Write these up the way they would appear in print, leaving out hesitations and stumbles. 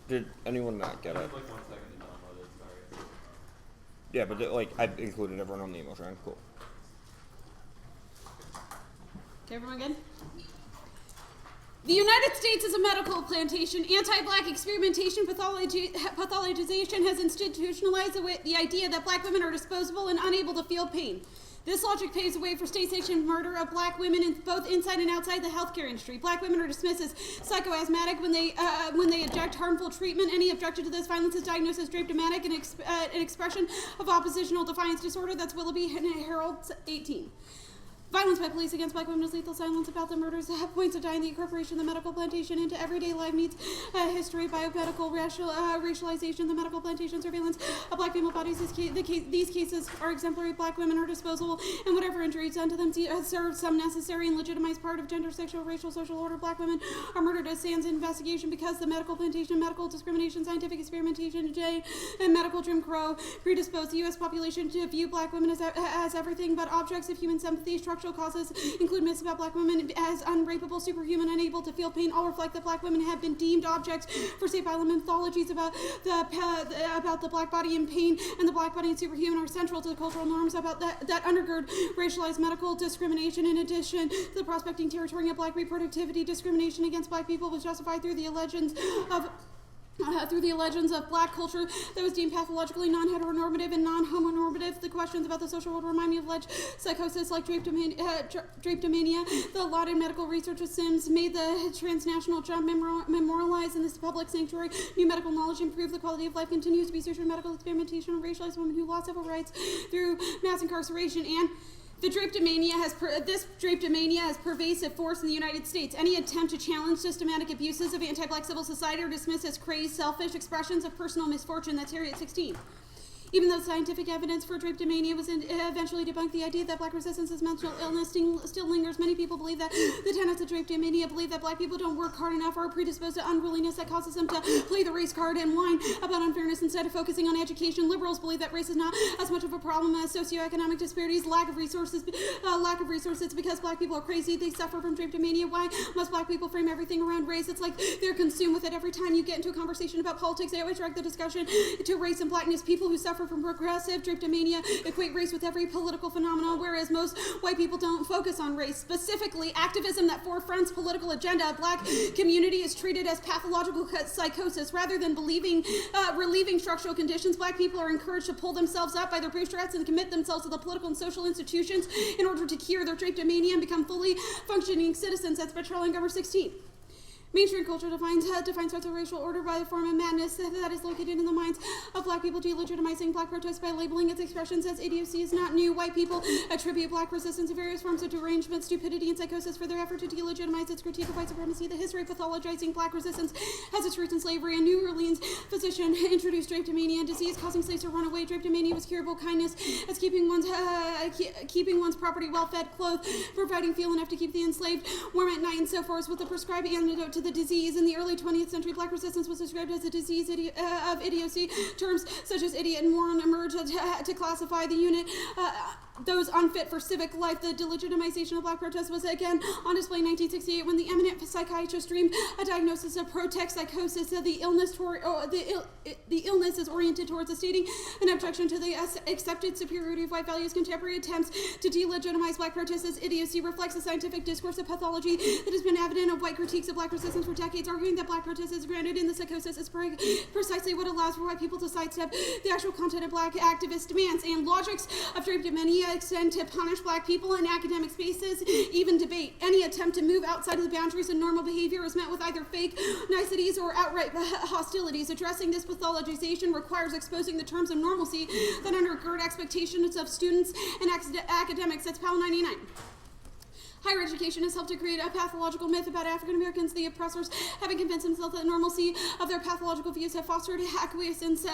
Did anyone not get it? Like 1 second to download it, sorry. Yeah, but like I've included everyone on the email chain. Cool. Okay, everyone good? The United States is a medical plantation. Anti-black experimentation pathologization has institutionalized the idea that black women are disposable and unable to feel pain. This logic paves the way for state-sanctioned murder of black women both inside and outside the healthcare industry. Black women are dismissed as psychoasthmatic when they eject harmful treatment. Any objection to this violence is diagnosed as drapedomatic, an expression of oppositional defiance disorder. That's Willoughby and Harold 18. Violence by police against black women is lethal. Silence about the murders points to dying. The incorporation of the medical plantation into everyday life meets history, biomedical racialization, the medical plantation surveillance of black female bodies. These cases are exemplary. Black women are disposable, and whatever injuries done to them serve some necessary and legitimized part of gender, sexual, racial, social order. Black women are murdered as sans investigation because the medical plantation, medical discrimination, scientific experimentation, and medical Jim Crow predispose the U.S. population to view black women as everything but objects of human sympathy. Structural causes include myths about black women as unrapeable, superhuman, unable to feel pain. All reflect that black women have been deemed objects for state violent mythologies about the black body and pain, and the black body and superhuman are central to the cultural norms about that undergird racialized medical discrimination. In addition to the prospecting territory of black reproductivity, discrimination against black people was justified through the legends of black culture that was deemed pathologically non-heteronormative and non-homonormative. The questions about the social world remind me of alleged psychosis like drapetomania. The allotted medical research of Sims made the transnational jump memorialized in this public sanctuary. New medical knowledge improved the quality of life continues to be searched for medical experimentation on racialized women who lost civil rights through mass incarceration. And this drapetomania has pervasive force in the United States. Any attempt to challenge systematic abuses of anti-black civil society are dismissed as crazed, selfish expressions of personal misfortune. That's Harriet 16. Even though scientific evidence for drapetomania was eventually debunked, the idea that black resistance is mental illness still lingers. Many people believe that the tenets of drapetomania believe that black people don't work hard enough or are predisposed to unwillingness that causes them to play the race card and whine about unfairness instead of focusing on education. Liberals believe that race is not as much of a problem as socioeconomic disparities, lack of resources because black people are crazy. They suffer from drapetomania. Why must black people frame everything around race? It's like they're consumed with it. Every time you get into a conversation about politics, they always direct the discussion to race and blackness. People who suffer from progressive drapetomania equate race with every political phenomenon, whereas most white people don't focus on race. Specifically, activism that forefronts political agenda. A black community is treated as pathological psychosis rather than relieving structural conditions. Black people are encouraged to pull themselves up by their bootstraps and commit themselves to the political and social institutions in order to cure their drapetomania and become fully functioning citizens. That's Petroleum Governor 16. Mainstream culture defines social racial order by the form of madness that is located in the minds of black people. Delegitimizing black protests by labeling its expressions as idiocy is not new. White people attribute black resistance to various forms of derangement, stupidity, and psychosis for their effort to delegitimize its critique of white supremacy. The history of pathologizing black resistance has its roots in slavery. A New Orleans physician introduced drapetomania, a disease causing slaves to run away. Drapetomania was curable kindness as keeping one's property well fed, clothed, providing fuel enough to keep the enslaved warm at night, and so forth was the prescribed antidote to the disease. In the early 20th century, black resistance was described as a disease of idiocy. Terms such as idiot and moron emerged to classify the unit those unfit for civic life. The delegitimization of black protest was again on display in 1968 when the eminent psychiatrist dreamed a diagnosis of protext psychosis. The illness is oriented towards stating an objection to the accepted superiority of white values. Contemporary attempts to delegitimize black protest as idiocy reflects the scientific discourse of pathology that has been evident of white critiques of black resistance for decades. Arguing that black protest is grounded in the psychosis is precisely what allows for white people to sidestep the actual content of black activist demands. And logics of drapetomania extend to punish black people in academic spaces, even debate. Any attempt to move outside of the boundaries of normal behavior is met with either fake niceties or outright hostilities. Addressing this pathologization requires exposing the terms of normalcy that undergird expectations of students and academics. That's PAL 99. Higher education has helped to create a pathological myth about African Americans. The oppressors, having convinced themselves that normalcy of their pathological views, have fostered acquiescence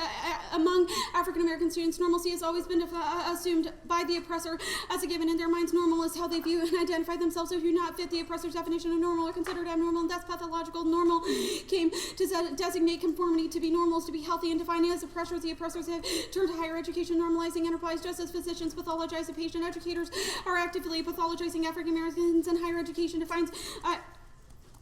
among African American students. Normalcy has always been assumed by the oppressor as a given. In their minds, normal is how they view and identify themselves. If you do not fit the oppressor's definition of normal, are considered abnormal, and that's pathological. Normal came to designate conformity. To be normal is to be healthy, and defined as oppressors. The oppressors have turned to higher education, normalizing enterprise, just as physicians pathologize the patient. Educators are actively pathologizing African Americans, and higher education defines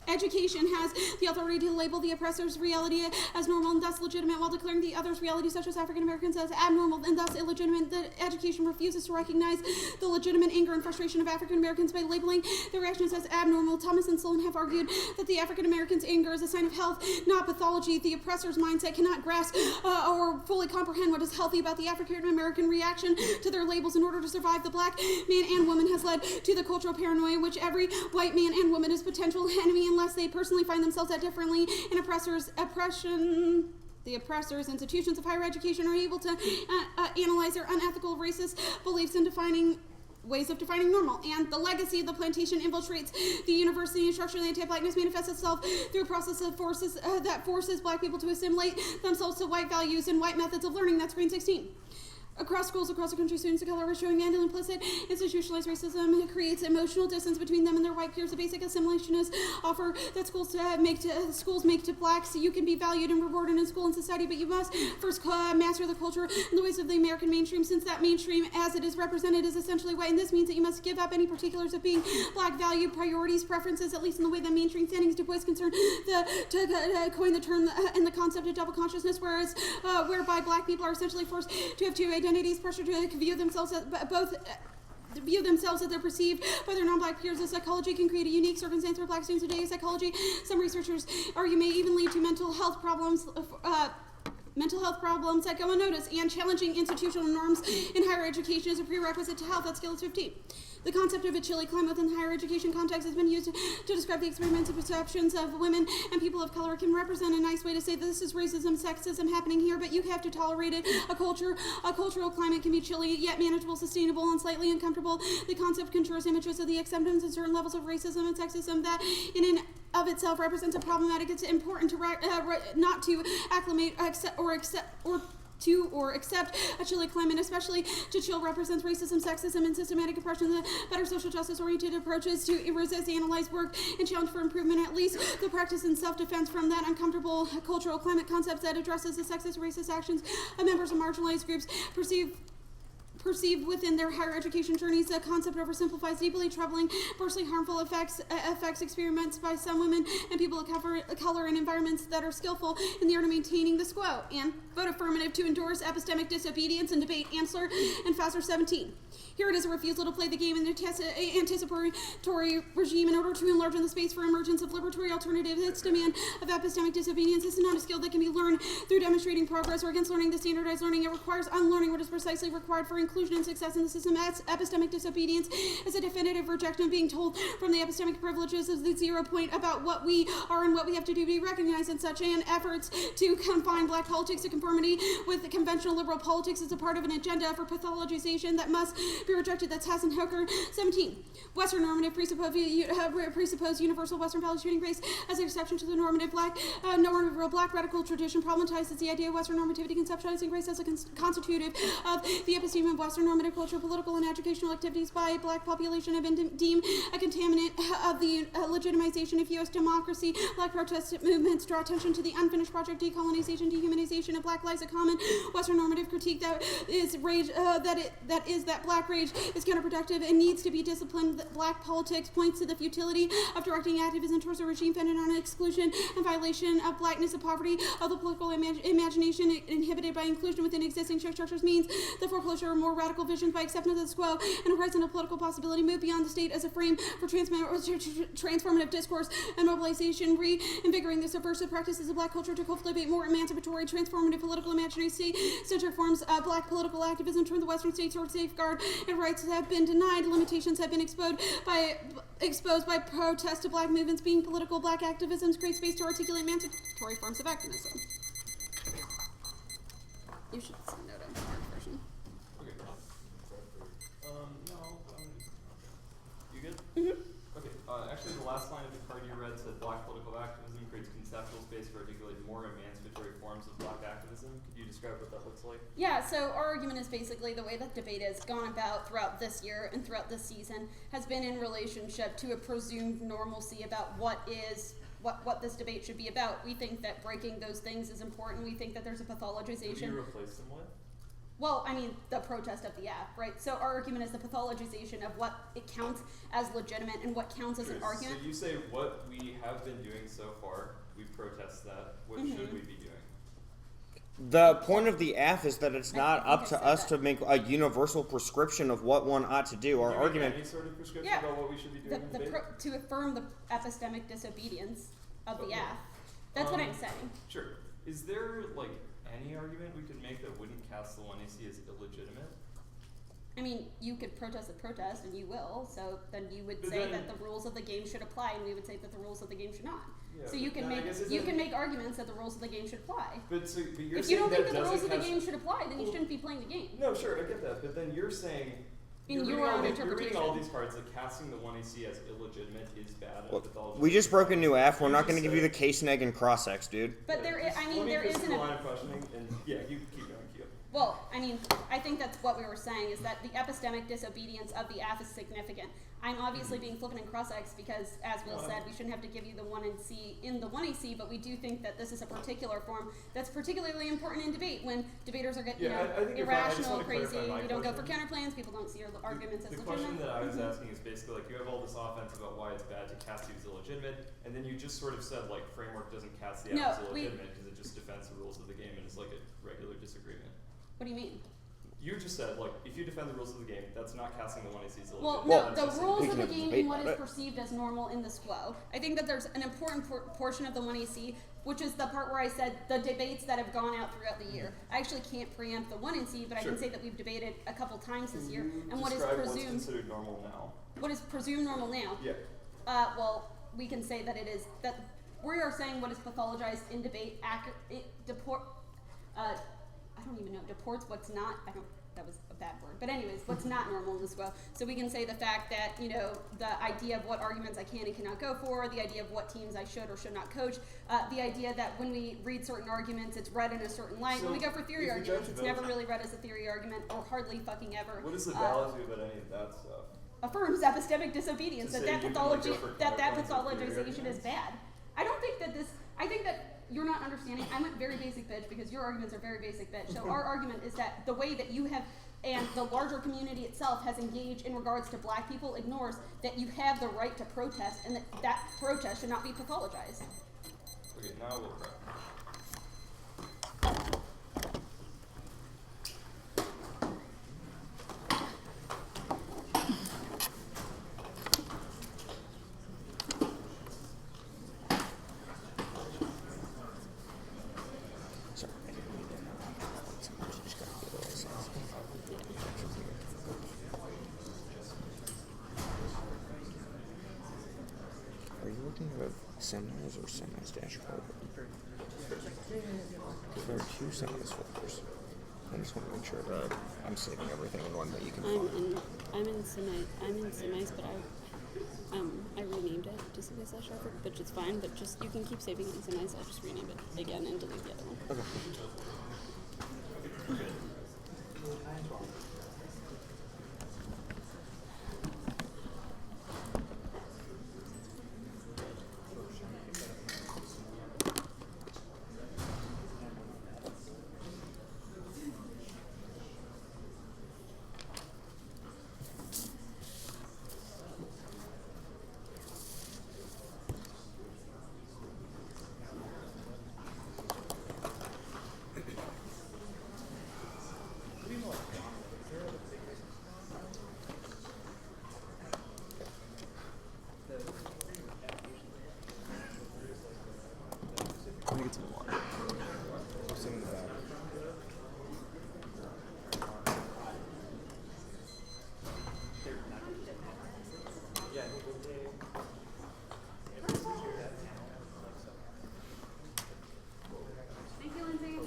Education has the authority to label the oppressor's reality as normal and thus legitimate, while declaring the other's reality, such as African Americans, as abnormal and thus illegitimate. The education refuses to recognize the legitimate anger and frustration of African Americans by labeling their reactions as abnormal. Thomas and Sloan have argued that the African Americans' anger is a sign of health, not pathology. The oppressor's mindset cannot grasp or fully comprehend what is healthy about the African American reaction to their labels. In order to survive, the black man and woman has led to the cultural paranoia in which every white man and woman is potential enemy unless they personally find themselves at differently. And the oppressors, institutions of higher education are able to analyze their unethical racist beliefs in ways of defining normal. And the legacy of the plantation infiltrates the university instruction. The anti-blackness manifests itself through a process of that forces black people to assimilate themselves to white values and white methods of learning. That's green 16. Across schools across the country, students of color are showing and implicit institutionalized racism. It creates emotional distance between them and their white peers. A basic assimilationists offer that schools make to blacks. You can be valued and rewarded in school and society, but you must first master the culture and the ways of the American mainstream, since that mainstream, as it is represented, is essentially white. And this means that you must give up any particulars of being black, value, priorities, preferences, at least in the way that mainstream standings. Du Bois concerned to coin the term and the concept of double consciousness, whereby black people are essentially forced to have two identities, pressure to view themselves as they're perceived by their non-black peers. The psychology can create a unique circumstance for black students today. Psychology, some researchers argue, may even lead to mental health problems that go unnoticed, and challenging institutional norms in higher education is a prerequisite to health. That's Skills 15. The concept of a chilly climate within the higher education context has been used to describe the experimental perceptions of women and people of color. It can represent a nice way to say that this is racism, sexism happening here, but you have to tolerate it. A cultural climate can be chilly, yet manageable, sustainable, and slightly uncomfortable. The concept conjures images of the acceptance of certain levels of racism and sexism that in and of itself represents a problematic. It's important to not to acclimate or accept a chilly climate, especially to chill represents racism, sexism, and systematic oppression. The better social justice-oriented approaches to resist, analyze, work, and challenge for improvement, at least the practice in self-defense from that uncomfortable cultural climate. Concepts that addresses the sexist, racist actions of members of marginalized groups perceived within their higher education journeys. The concept oversimplifies deeply troubling, personally harmful effects experiments by some women and people of color in environments that are skillful in the art of maintaining the quo. And vote affirmative to endorse epistemic disobedience and debate Ansler and Fasser 17. Here it is a refusal to play the game in the anticipatory regime in order to enlarge the space for emergence of liberatory alternatives. Its demand of epistemic disobedience is not a skill that can be learned through demonstrating progress or against learning the standardized learning. It requires unlearning what is precisely required for inclusion and success in the system. Epistemic disobedience is a definitive rejection of being told from the epistemic privileges of the 0 point about what we are and what we have to do to be recognized in such, and efforts to confine black politics to conformity with the conventional liberal politics is a part of an agenda for pathologization that must be rejected. That's Hassan Hooker 17. Western normative presuppose universal Western valuing race as an exception to the normative black radical tradition problematizes the idea of Western normativity, conceptualizing race as a constitutive of the episteme of Western normative culture. Political and educational activities by black population have been deemed a contaminant of the legitimization of U.S. democracy. Black protest movements draw attention to the unfinished project decolonization, dehumanization of black lives. A common Western normative critique that black rage is counterproductive and needs to be disciplined. Black politics points to the futility of directing activism towards a regime founded on exclusion and violation of blackness. The poverty of the political imagination inhibited by inclusion within existing structures means the foreclosure of more radical visions by acceptance of the quo and horizon of political possibility. Move beyond the state as a frame for transformative discourse and mobilization, reinvigorating the subversive practices of black culture to cultivate more emancipatory, transformative political imaginary state-centered forms of black political activism. Turn the Western states toward safeguard and rights have been denied. Limitations have been exposed by protest to black movements. Being political black activism creates space to articulate emancipatory forms of activism. You should send out a hard version. Okay. No, you good? Mm-hmm. Okay, actually the last line of the card you read said black political activism creates conceptual space to articulate more emancipatory forms of black activism. Could you describe what that looks like? Yeah, so our argument is basically the way that debate has gone about throughout this year and throughout this season has been in relationship to a presumed normalcy about what this debate should be about. We think that breaking those things is important. We think that there's a pathologization. Who do you replace them with? Well, I mean, the protest of the F, right? So our argument is the pathologization of what it counts as legitimate and what counts as an argument. So you say what we have been doing so far, we protest that. What should we be doing? The point of the F is that it's not I up think I to said us that. to make a universal prescription of what one ought to do. Our Can you make argument. any sort of prescription Yeah. about what we should be doing in debate? To affirm the epistemic disobedience of the F. That's what I'm saying. Sure. Is there, like, any argument we could make that wouldn't cast the 1AC as illegitimate? I mean, you could protest a protest, and you will, so then you would But say then- that the rules of the game should apply, and we would say that the rules of the game should not. Yeah, So you but can then I make guess it you doesn't- can make arguments that the rules of the game should apply. But you're If you saying don't think that the doesn't rules of the cast- game should apply, then you Well, shouldn't be playing the game. No, sure, I get that. But then you're saying In you're your reading all own the- You're reading all interpretation. these cards that casting the 1AC as illegitimate is bad. and Look, pathology we is just broke a new F. We're You not just going to give you the said- case neg and cross X, dude. But there is, I Let mean, me there finish isn't the a. line of questioning, and yeah, you keep going, Q. Well, I mean, I think that's what we were saying, is that the epistemic disobedience of the F is significant. I'm obviously being flippant and cross-X because, as Will said, we shouldn't have to give you the 1AC in the 1AC, but we do think that this is a particular form that's particularly important in debate when debaters are getting, Yeah, I think you're fine. I just irrational, wanna clarify crazy, my we don't go for question. counterplans, people don't see our arguments as The legitimate. question that I was asking is basically like you have all this offense about why it's bad to cast you as illegitimate, and then you just sort of said like framework doesn't cast the No, F as we- illegitimate because it just defends the rules of the game and is like a regular disagreement. What do you mean? You just said like if you defend the rules of the game, that's not casting the 1AC as Well, illegitimate. no, That's the just rules We of can the have a game debate and what about is it. perceived as normal in this flow. I think that there's an important portion of the 1AC, which is the part where I said the debates that have gone out throughout the year. I actually can't preempt the 1AC, but I Sure. can say that we've debated a couple times this year. And what is Describe what's presumed, considered normal now. what is presumed normal now? Yeah. Well, we can say that it is that we are saying what is pathologized in debate. I don't even know. Deports what's not. I don't. That was a bad word. But anyways, what's not normal in this well. So we can say the fact that, you know, the idea of what arguments I can and cannot go for, the idea of what teams I should or should not coach, the idea that when we read certain arguments, it's read in a certain light. So When we go for theory if we arguments, judge it's both- never really read as a theory argument, or hardly fucking ever. What is the validity about any of that stuff? Affirms epistemic disobedience, To that say that you can, pathology, like, go for that counterpoints or theory pathologization is arguments? bad. I don't think that this. I think that you're not understanding. I went very basic bitch because your arguments are very basic bitch. So our argument is that the way that you have and the larger community itself has engaged in regards to black people ignores that you have the right to protest and that that protest should not be pathologized. Okay, now we'll prep. Sorry, I didn't mean to. Sometimes you just gotta get a little sense. Are you looking at semis or semis dash code? Because there are two semis folders. I just want to make sure that I'm saving everything in one that you can find. I'm in semis, but I renamed it to semis/effort, which is fine. But just you can keep saving it in semis. I'll just rename it again and delete the other one. Okay. Let me get some water. There's some in the back. Thank you, Lindsay.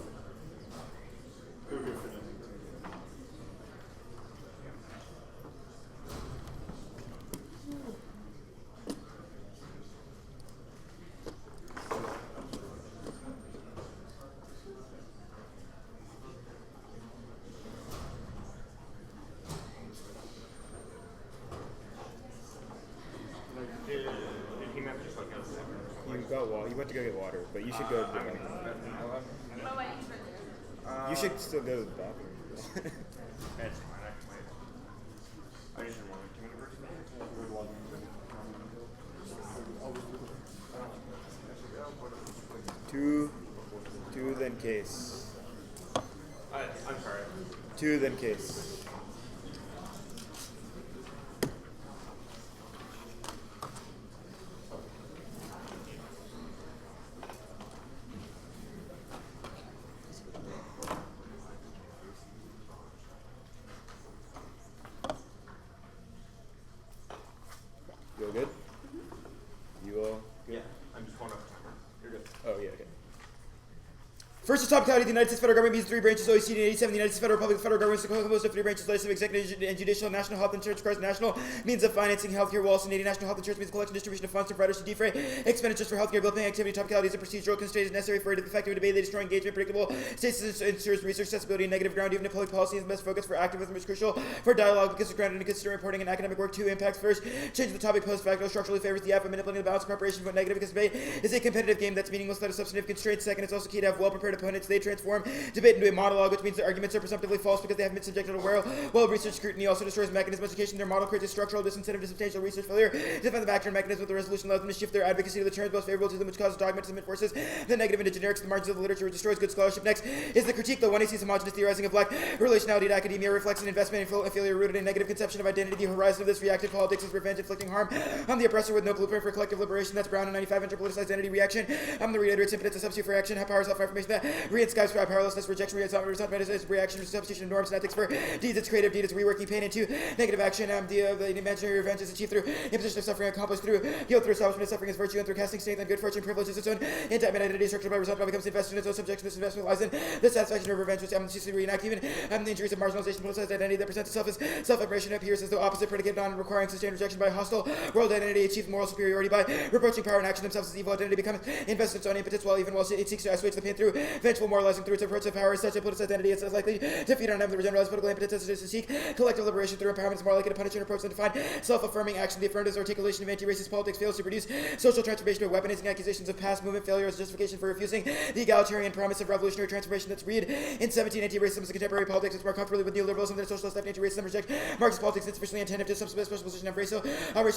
You went to go get water, but you should go. Oh, wait, he's right there. You should still go to the bathroom. That's fine, I can wait. I just didn't want to commit Two, then case. I'm sorry. Two, then case. You all good? You all good? Yeah, I'm just going up the timer. You're good. Oh, yeah, okay. First is topicality. The United States federal government means three branches: OECD and 87. The United States federal republic, the federal government is composed of three branches: legislative, executive, and judicial. National health insurance covers national means of financing healthcare, while also Canadian national health insurance means the collection distribution of funds to providers to defray expenditures for healthcare bill paying activity. Topicality is a procedural constraint necessary for effective debate. They destroy engagement, predictable states, ensures research accessibility, and negative ground. Even if public policy is the best focus for activism is crucial for dialogue because it's grounded in considering reporting and academic work. Two impacts. First, change the topic post facto structurally favors the app of manipulating the balance of preparation for negative because debate is a competitive game that's meaningless without a substantive constraint. Second, it's also key to have well-prepared opponents. They transform debate into a monologue, which means the arguments are presumptively false because they haven't been subjected to well-researched scrutiny. Also destroys mechanism education. Their model creates a structural disincentive to substantial research failure. Defend the background mechanism with the resolution allows them to shift their advocacy to the terms most favorable to them, which causes dogmatism and forces the negative into generics to the margins of the literature, which destroys good scholarship. Next is the critique. The one sees homogenous theorizing of black relationality to academia reflects an investment in failure rooted in negative conception of identity. The horizon of this reactive politics is revenge, inflicting harm on the oppressor with no blueprint for collective liberation. That's Brown and 95 interpoliticized identity reaction. The reiterates impotence, a substitute for action, have power, self-affirmation that reinscribes powerlessness, rejection, resentment is reaction to substitution of norms and ethics for deeds. It's creative deed, it's reworking pain into negative action. The imaginary revenge is achieved through imposition of suffering, accomplished through guilt, through establishment of suffering as virtue, and through casting strength and good fortune, privilege is its own indictment identity structured by resentment becomes invested in its own subjection. This investment lies in the satisfaction of revenge, which amnesty reenact even the injuries of marginalization, politicized identity that presents itself as self-affirmation appears as though opposite predicate on requiring sustained rejection by hostile world identity achieves moral superiority by reproaching power and action themselves as evil. Identity becomes invested in its own impotence while it seeks to assuage the pain through vengeful moralizing through its approach of power. As such a politicized identity is likely to feed on them the generalized political impotence to seek collective liberation through empowerment is more likely to punish and approach than to find self-affirming action. The affirmative articulation of anti-racist politics fails to produce social transformation by weaponizing accusations of past movement failure as justification for refusing the egalitarian promise of revolutionary transformation that's read in 17 anti-racism as a contemporary politics which more comfortably with neoliberalism than socialist left anti-racism reject Marxist politics insufficiently attentive to some special position of racial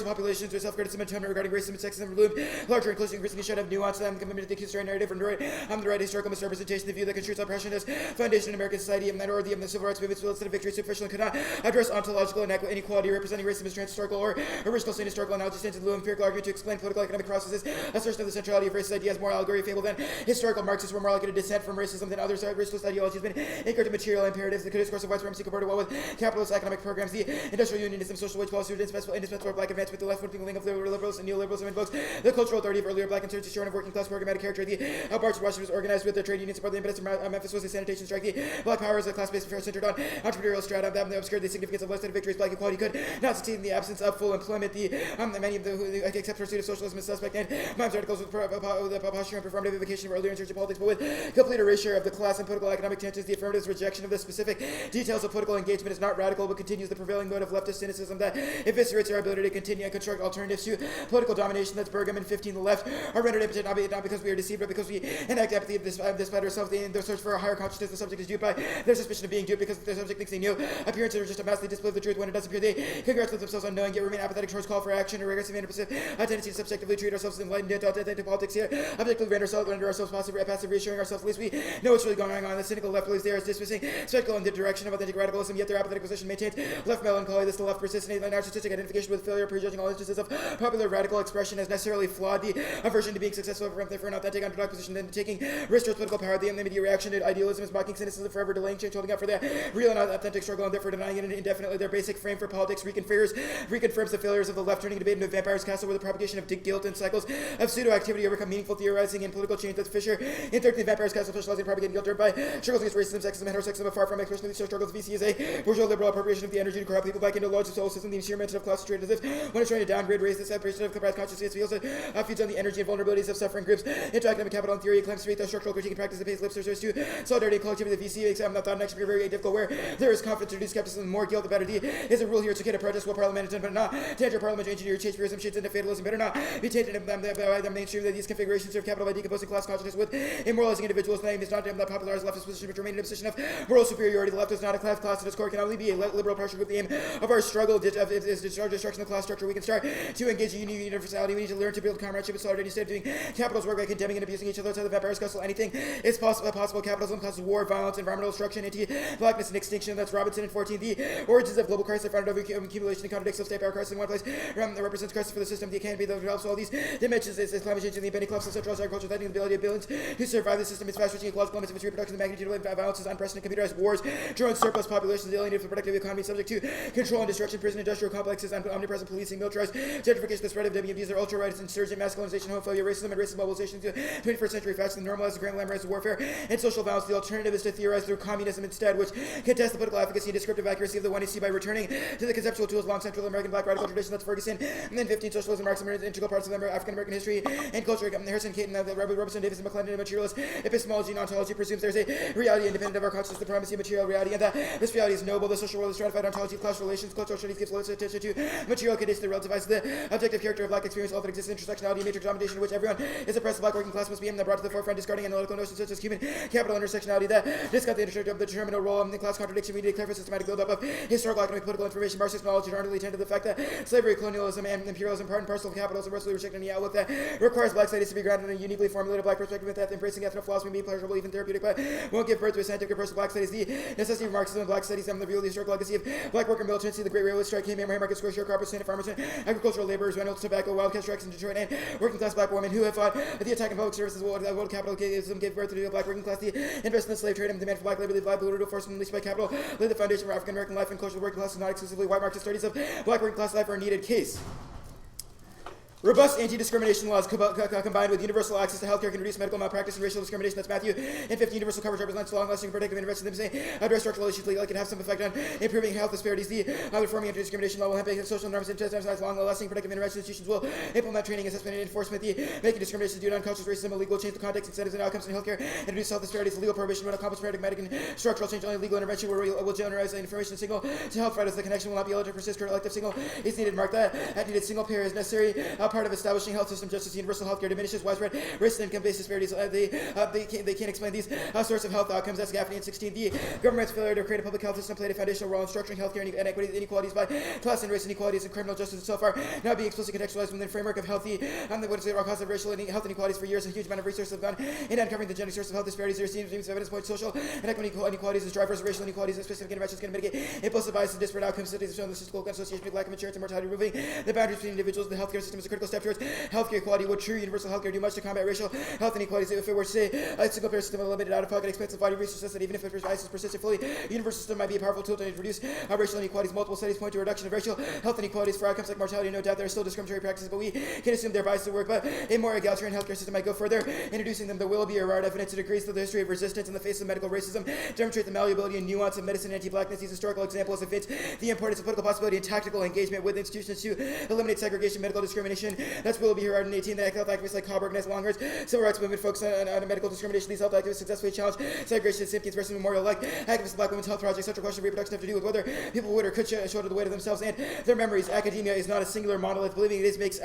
populations with self-criticism and tone regarding racism and sexism removed larger inclusion increasingly should have nuance and commitment to the historical narrative from the right historical misrepresentation, the view that construes oppression as foundation in American society and that or the civil rights movement's instead of victory superficial and could not address ontological inequality representing racism as trans-historical or original sin historical analogy stands in lieu of empirical argument to explain political economic processes. Assertion of the centrality of racist ideas more allegory fable than historical Marxists were more likely to dissent from racism than others. Racialist ideology has been anchored to material imperatives. The discourse of white supremacy compared well with capitalist economic programs. The industrial unionism, social wage policy, indispensable for black advancement. The left-wing wing of liberals and neoliberalism invokes the cultural authority of earlier black insurgency shorn of working class programmatic character. The outmarch of Washington was organized with the trade union support. The impetus of Memphis was a sanitation strike. The black power is a class-based affair centered on entrepreneurial strata that obscured the significance of legislative victories. Black equality could not succeed in the absence of full employment. Many of the except pursuit of socialism is suspect. And Mimes articles with the posture and performative evocation of earlier insurgent politics, but with complete erasure of the class and political economic tensions. The affirmative's rejection of the specific details of political engagement is not radical, but continues the prevailing mode of leftist cynicism that eviscerates our ability to continue and construct alternatives to political domination. That's Bergam and 15. The left are rendered impotent not because we are deceived, but because we enact apathy of this by ourselves. In their search for a higher consciousness, the subject is duped by their suspicion of being duped because the subject thinks they knew. Appearances are just a massively display of the truth. When it does appear, they congratulate themselves on knowing, yet remain apathetic towards call for action or regressive and oppressive tendency to subjectively treat ourselves as enlightened and authentic politics here. Objectively render ourselves passive, reassuring ourselves at least we know what's really going on. The cynical left believes they are dismissing spectacle in the direction of authentic radicalism, yet their apathetic position maintains left melancholy. This the left persists in a narcissistic identification with failure, prejudging all instances of popular radical expression as necessarily flawed. The aversion to being successful for an authentic underdog position, then taking risk towards political power. The immediate reaction to idealism is mocking cynicism, forever delaying change, holding out for the real and authentic struggle, and therefore denying it indefinitely. Their basic frame for politics reconfirms the failures of the left, turning debate into a vampire's castle where the propagation of guilt and cycles of pseudo-activity overcome meaningful theorizing and political change. That's Fisher in 13 Vampire's Castle, specializing in propagating guilt driven by struggles against racism, sexism, and heterosexism, far from expression of these struggles. VC is a bourgeois liberal appropriation of the energy to corrupt people back into a large soul system. The sheer mention of class trade as if when it's trying to downgrade race, the separation of class consciousness feels it feeds on the energy and vulnerabilities of suffering groups. Into academic capital and theory, claims to read the structural critique and practice that pays lip service to solidarity and collectivity. The VC makes thought and action very difficult where there is confidence to reduce skepticism, more guilt, the better. D is a rule here to get a protest will parliament but not to enter parliament to engineer change fearism, shits into fatalism, better not be tainted by the mainstream that these configurations serve capital by decomposing class consciousness with immoralizing individuals. The name is not the popularized leftist position but remain in a position of moral superiority. The left is not a class at its core, can only be a liberal pressure group. The aim of our struggle is destruction of class structure. We can start to engage in universality. We need to learn to build comradeship and solidarity instead of doing capital's work by condemning and abusing each other outside the vampire scuffle. Anything is possible. Capitalism causes war, violence, environmental destruction, anti-blackness, and extinction. That's Robinson in 14. The origins of global crisis are founded over accumulation and contradicts of state power crisis in one place. Represents crisis for the system. The canopy that develops all these dimensions is climate change and the impending collapse of centralized agriculture, threatening the ability of billions to survive the system. Its fast-reaching ecological limits of its reproduction. The magnitude of violence is unprecedented. Computerized wars, drone surplus populations, alienated from productive economy, subject to control and destruction. Prison industrial complexes, omnipresent policing, militarized gentrification, the spread of WMDs, their ultra-right, insurgent masculinization, homophobia, racism, and racist mobilization to 21st century fashion, normalized the glamorized warfare and social violence. The alternative is to theorize through communism instead, which contests the political efficacy and descriptive accuracy of the 1AC by returning to the conceptual tools long Central American black radical tradition. That's Ferguson. And then 15, socialism, Marxism, integral parts of African American history and culture. Harrison, Caton, Robertson, Davis, and McClendon, materialist epistemology and ontology presumes there's a reality independent of our consciousness, the primacy of material reality, and that this reality is noble. The social world is stratified ontology of class relations. Cultural studies gives low attention to material conditions that relativize the objective character of black experience. All that exists in intersectionality and matrix domination, in which everyone is oppressed. The black working class must be brought to the forefront, discarding analytical notions such as human capital intersectionality that discuss the intersection of the determinal role of the class contradiction. We need a clever systematic build-up of historical, economic, political information. Marxist knowledge ardently tend to the fact that slavery, colonialism, and imperialism, part and parcel of capitalism, resolutely rejecting the outlook that requires black studies to be grounded in a uniquely formulated black perspective, with that embracing ethno-philosophy may be pleasurable, even therapeutic, but won't give birth to a scientific approach to black studies. The necessity of Marxism and black studies, the real historical legacy of black worker militancy, the great railway strike, came Market Square, sharecroppers, standard farmers, agricultural laborers, Reynolds, tobacco, wildcat strikes in Detroit, and working class black women who have fought the attack on public services. World capitalism gave birth to the black working class. The investment in the slave trade and demand for black labor, the brutal force unleashed by capital, laid the foundation for African American life and culture. The working class is not exclusively white. Marxist studies of black working class life are a needed case. Robust anti-discrimination laws combined with universal access to healthcare can reduce medical malpractice and racial discrimination. That's Matthew. And 15, universal coverage represents long-lasting protective intervention. Them saying address structural issues legally can have some effect on improving health disparities. The reforming anti-discrimination law will have social norms and emphasize long-lasting protective intervention. Institutions will implement training, assessment, and enforcement. The making discrimination due to unconscious racism illegal, change the context, incentives, and outcomes in healthcare, and reduce health disparities. The legal prohibition will accomplish paradigmatic and structural change. Only legal intervention will generalize the information signal to health providers. The connection will not be able to persist. Collective signal is needed. Mark that needed single payer is necessary. Part of establishing health system justice. Universal healthcare diminishes widespread racial and income-based disparities. They can't explain these sorts of health outcomes. That's Gaffney in 16. The government's failure to create a public health system played a foundational role in structuring healthcare inequalities by class and race inequalities, and criminal justice itself are now being explicitly contextualized within the framework of healthy. What is the cause of racial health inequalities for years? A huge amount of resources have gone in uncovering the genetic source of health disparities. There seems evidence point social and equity inequalities as drivers of racial inequalities, and specific interventions can mitigate implicit bias and disparate outcomes. Studies have shown the statistical association with lack of insurance and mortality, removing the boundaries between individuals. The healthcare system is a critical step towards healthcare equality. Would true universal healthcare do much to combat racial health inequalities? If it were to say a single payer system with limited out-of-pocket expensive body resources, that even if it bias is persistent fully, the universal system might be a powerful tool to reduce racial inequalities. Multiple studies point to a reduction of racial health inequalities for outcomes like mortality. No doubt there are still discriminatory practices, but we can assume their bias to work. But a more egalitarian healthcare system might go further, introducing them. There will be a rare evidence that agrees that the history of resistance in the face of medical racism demonstrate the malleability and nuance of medicine and anti-blackness. These historical examples evince the importance of political possibility and tactical engagement with institutions to eliminate segregation, medical discrimination. That's will be here in 18. The health activists like Coburg, Ness, Longhurst, civil rights movement focus on medical discrimination. These health activists successfully challenge segregation and Simpkins versus Memorial, like activists of Black Women's Health Project. Such a question of reproduction have to do with whether people would or could shoulder the weight of themselves and their memories. Academia is not a singular monolith. Believing it is makes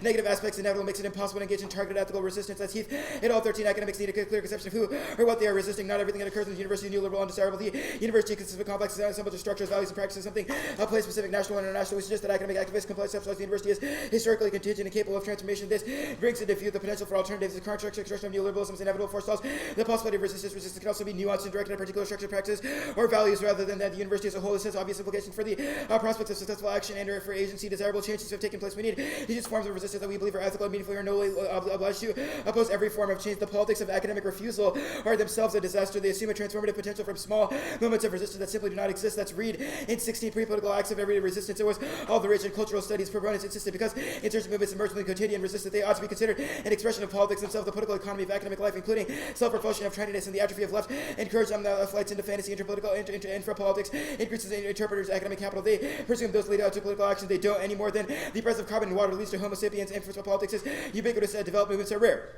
negative aspects inevitable, makes it impossible to engage in targeted ethical resistance. As Heath in all 13 academics need a clear conception of who or what they are resisting. Not everything that occurs in the university is neoliberal, undesirable. The university consists of a complex assemblage of structures, values, and practices, something place specific, national and international. We suggest that academic activists conceptualize the university as historically contingent and capable of transformation. This brings into view the potential for alternatives. The current structure expression of neoliberalism is inevitable, forestalls the possibility of resistance. Resistance can also be nuanced and directed at particular structured practices or values rather than that the university as a whole. This has obvious implications for the prospects of successful action and or for agency. Desirable changes have taken place. We need these forms of resistance that we believe are ethical and meaningful. We are no way obliged to oppose every form of change. The politics of academic refusal are themselves a disaster. They assume a transformative potential from small moments of resistance that simply do not exist. That's Reed in 16. Pre-political acts of everyday resistance. It was all the rich and cultural studies proponents insisted because insurgent movements emerged from the quotidian resistance. They ought to be considered an expression of politics themselves. The political economy of academic life, including self-repulsion of trendiness and the atrophy of left, encourage flights into fantasy, interpolitical, infra-politics, increases in interpreters' academic capital. They presume those lead out to political action. They don't any more than the price of carbon and water leads to homo sapiens. Infra-politics is ubiquitous. Developed movements are rare.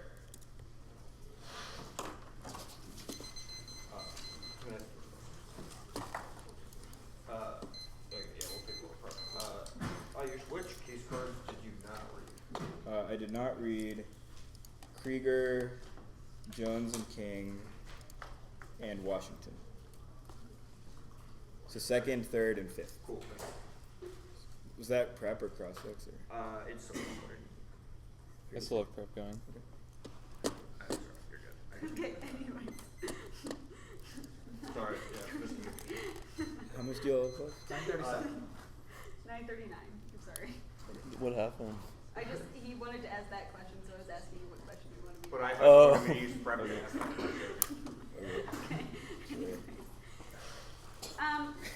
I did not read Krieger, Jones and King, and Washington. So second, third, and fifth. Cool. Was that prep or cross-ex? It's so important. I still have prep going. You're good. Okay, anyways. Sorry, yeah. How much do you all have left? 9:37. 9:39. I'm sorry. What happened? He wanted to ask that question, so I was asking you what question you wanted me to But I ask. thought you wanted me to use prep to ask that question. Okay. Anyways.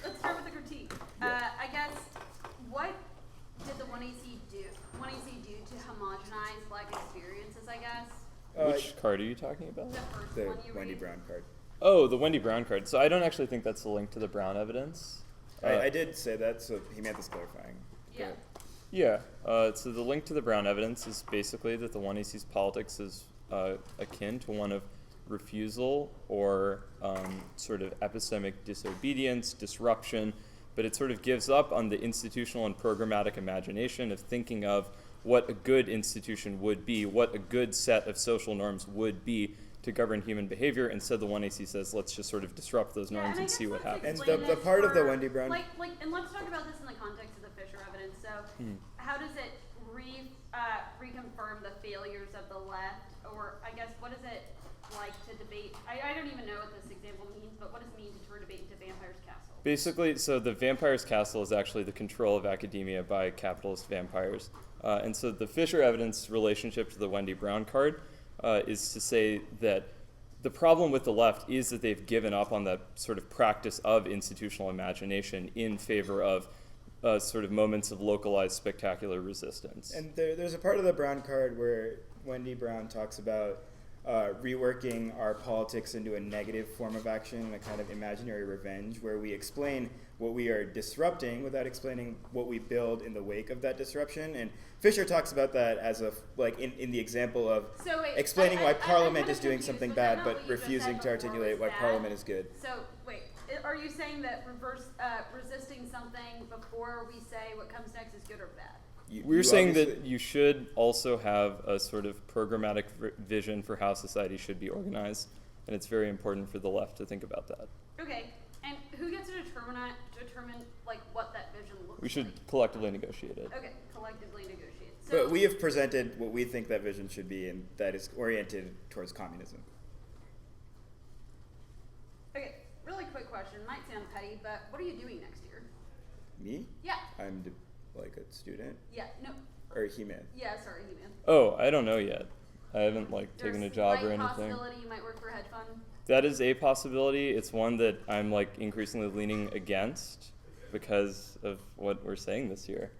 Let's start with the critique. I guess, what did the 1AC do? 1AC do to homogenize Black experiences, I guess? Which card are you talking about? The first The one you Wendy read. Brown card. Oh, the Wendy Brown card. So I don't actually think that's the link to the Brown evidence. I did say that, so he meant this clarifying. Yeah. Yeah. So the link to the Brown evidence is basically that the 1AC's politics is akin to one of refusal or sort of epistemic disobedience, disruption, but it sort of gives up on the institutional and programmatic imagination of thinking of what a good institution would be, what a good set of social norms would be to govern human behavior. Instead, the 1AC says, let's just sort of disrupt those norms and see what happens. And the part of the Wendy Brown... And let's talk about this in the context of the Fisher evidence. So, how does it reconfirm the failures of the left? Or, I guess, what is it like to debate? I don't even know what this example means, but what does it mean to turn debate into Vampire's Castle? Basically, so the Vampire's Castle is actually the control of academia by capitalist vampires. And so the Fisher evidence relationship to the Wendy Brown card is to say that the problem with the left is that they've given up on that sort of practice of institutional imagination in favor of sort of moments of localized spectacular resistance. And there's a part of the Brown card where Wendy Brown talks about reworking our politics into a negative form of action, a kind of imaginary revenge, where we explain what we are disrupting without explaining what we build in the wake of that disruption. And Fisher talks about that as a, like in the example of explaining why Parliament is doing something bad, but refusing to articulate why Parliament is good. So, wait, are you saying that resisting something before we say what comes next is good or bad? We're saying that you should also have a sort of programmatic vision for how society should be organized, and it's very important for the left to think about that. Okay, and who gets to determine like what that vision looks like? We should collectively negotiate it. Okay, collectively negotiate. So, But we have presented what we think that vision should be, and that is oriented towards communism. okay, really quick question. Might sound petty, but what are you doing next year? Me? Yeah. I'm like a student? Yeah. No. Or He-Man? Yeah. Sorry, He-Man. Oh, I don't know yet. I haven't taken a job or anything. Possibility you might work for a hedge fund. That is a possibility. It's one that I'm increasingly leaning against because of what we're saying this year.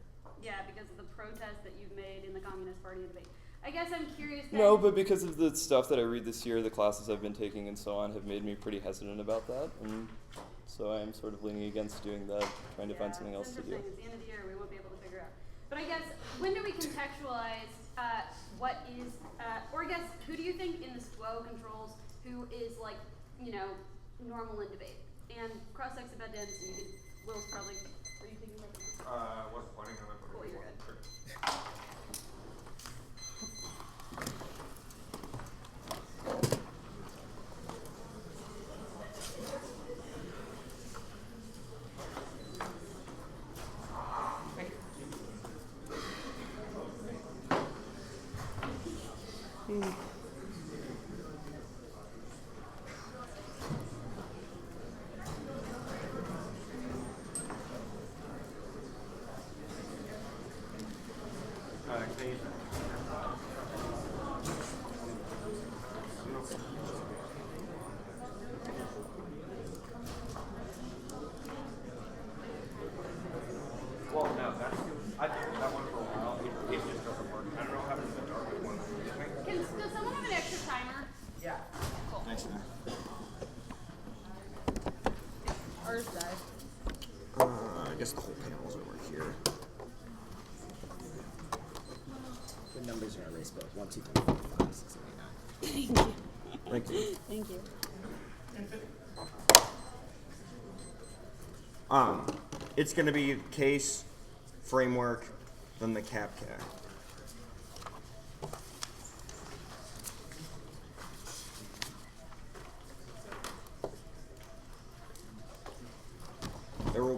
Yeah, because of the protest that you've made in the Communist Party debate. I guess I'm curious. No, but because of the stuff that I read this year, the classes I've been taking and so on have made me pretty hesitant about that. And so I'm sort of leaning against doing that, trying to find something else to do. It's the end of the year, we won't be able to figure out. But I guess, when do we contextualize what is, or I guess, who do you think in the SWO controls who is normal in debate? And cross-sex evidence, Will's probably, are you thinking about this? Wasn't planning on it. Cool, you're good. Well, no, I did that one for a while. It just doesn't work. I don't know how to set dark one. Does someone have an extra timer? Yeah. Cool. Thanks, man. Ours died. I guess the whole panel's over here. The numbers are erased, but 1, 2, 3, 4, 5, 6, 7, 8, 9. Thank you. Thank you. It's going to be case, framework, then the CapCat.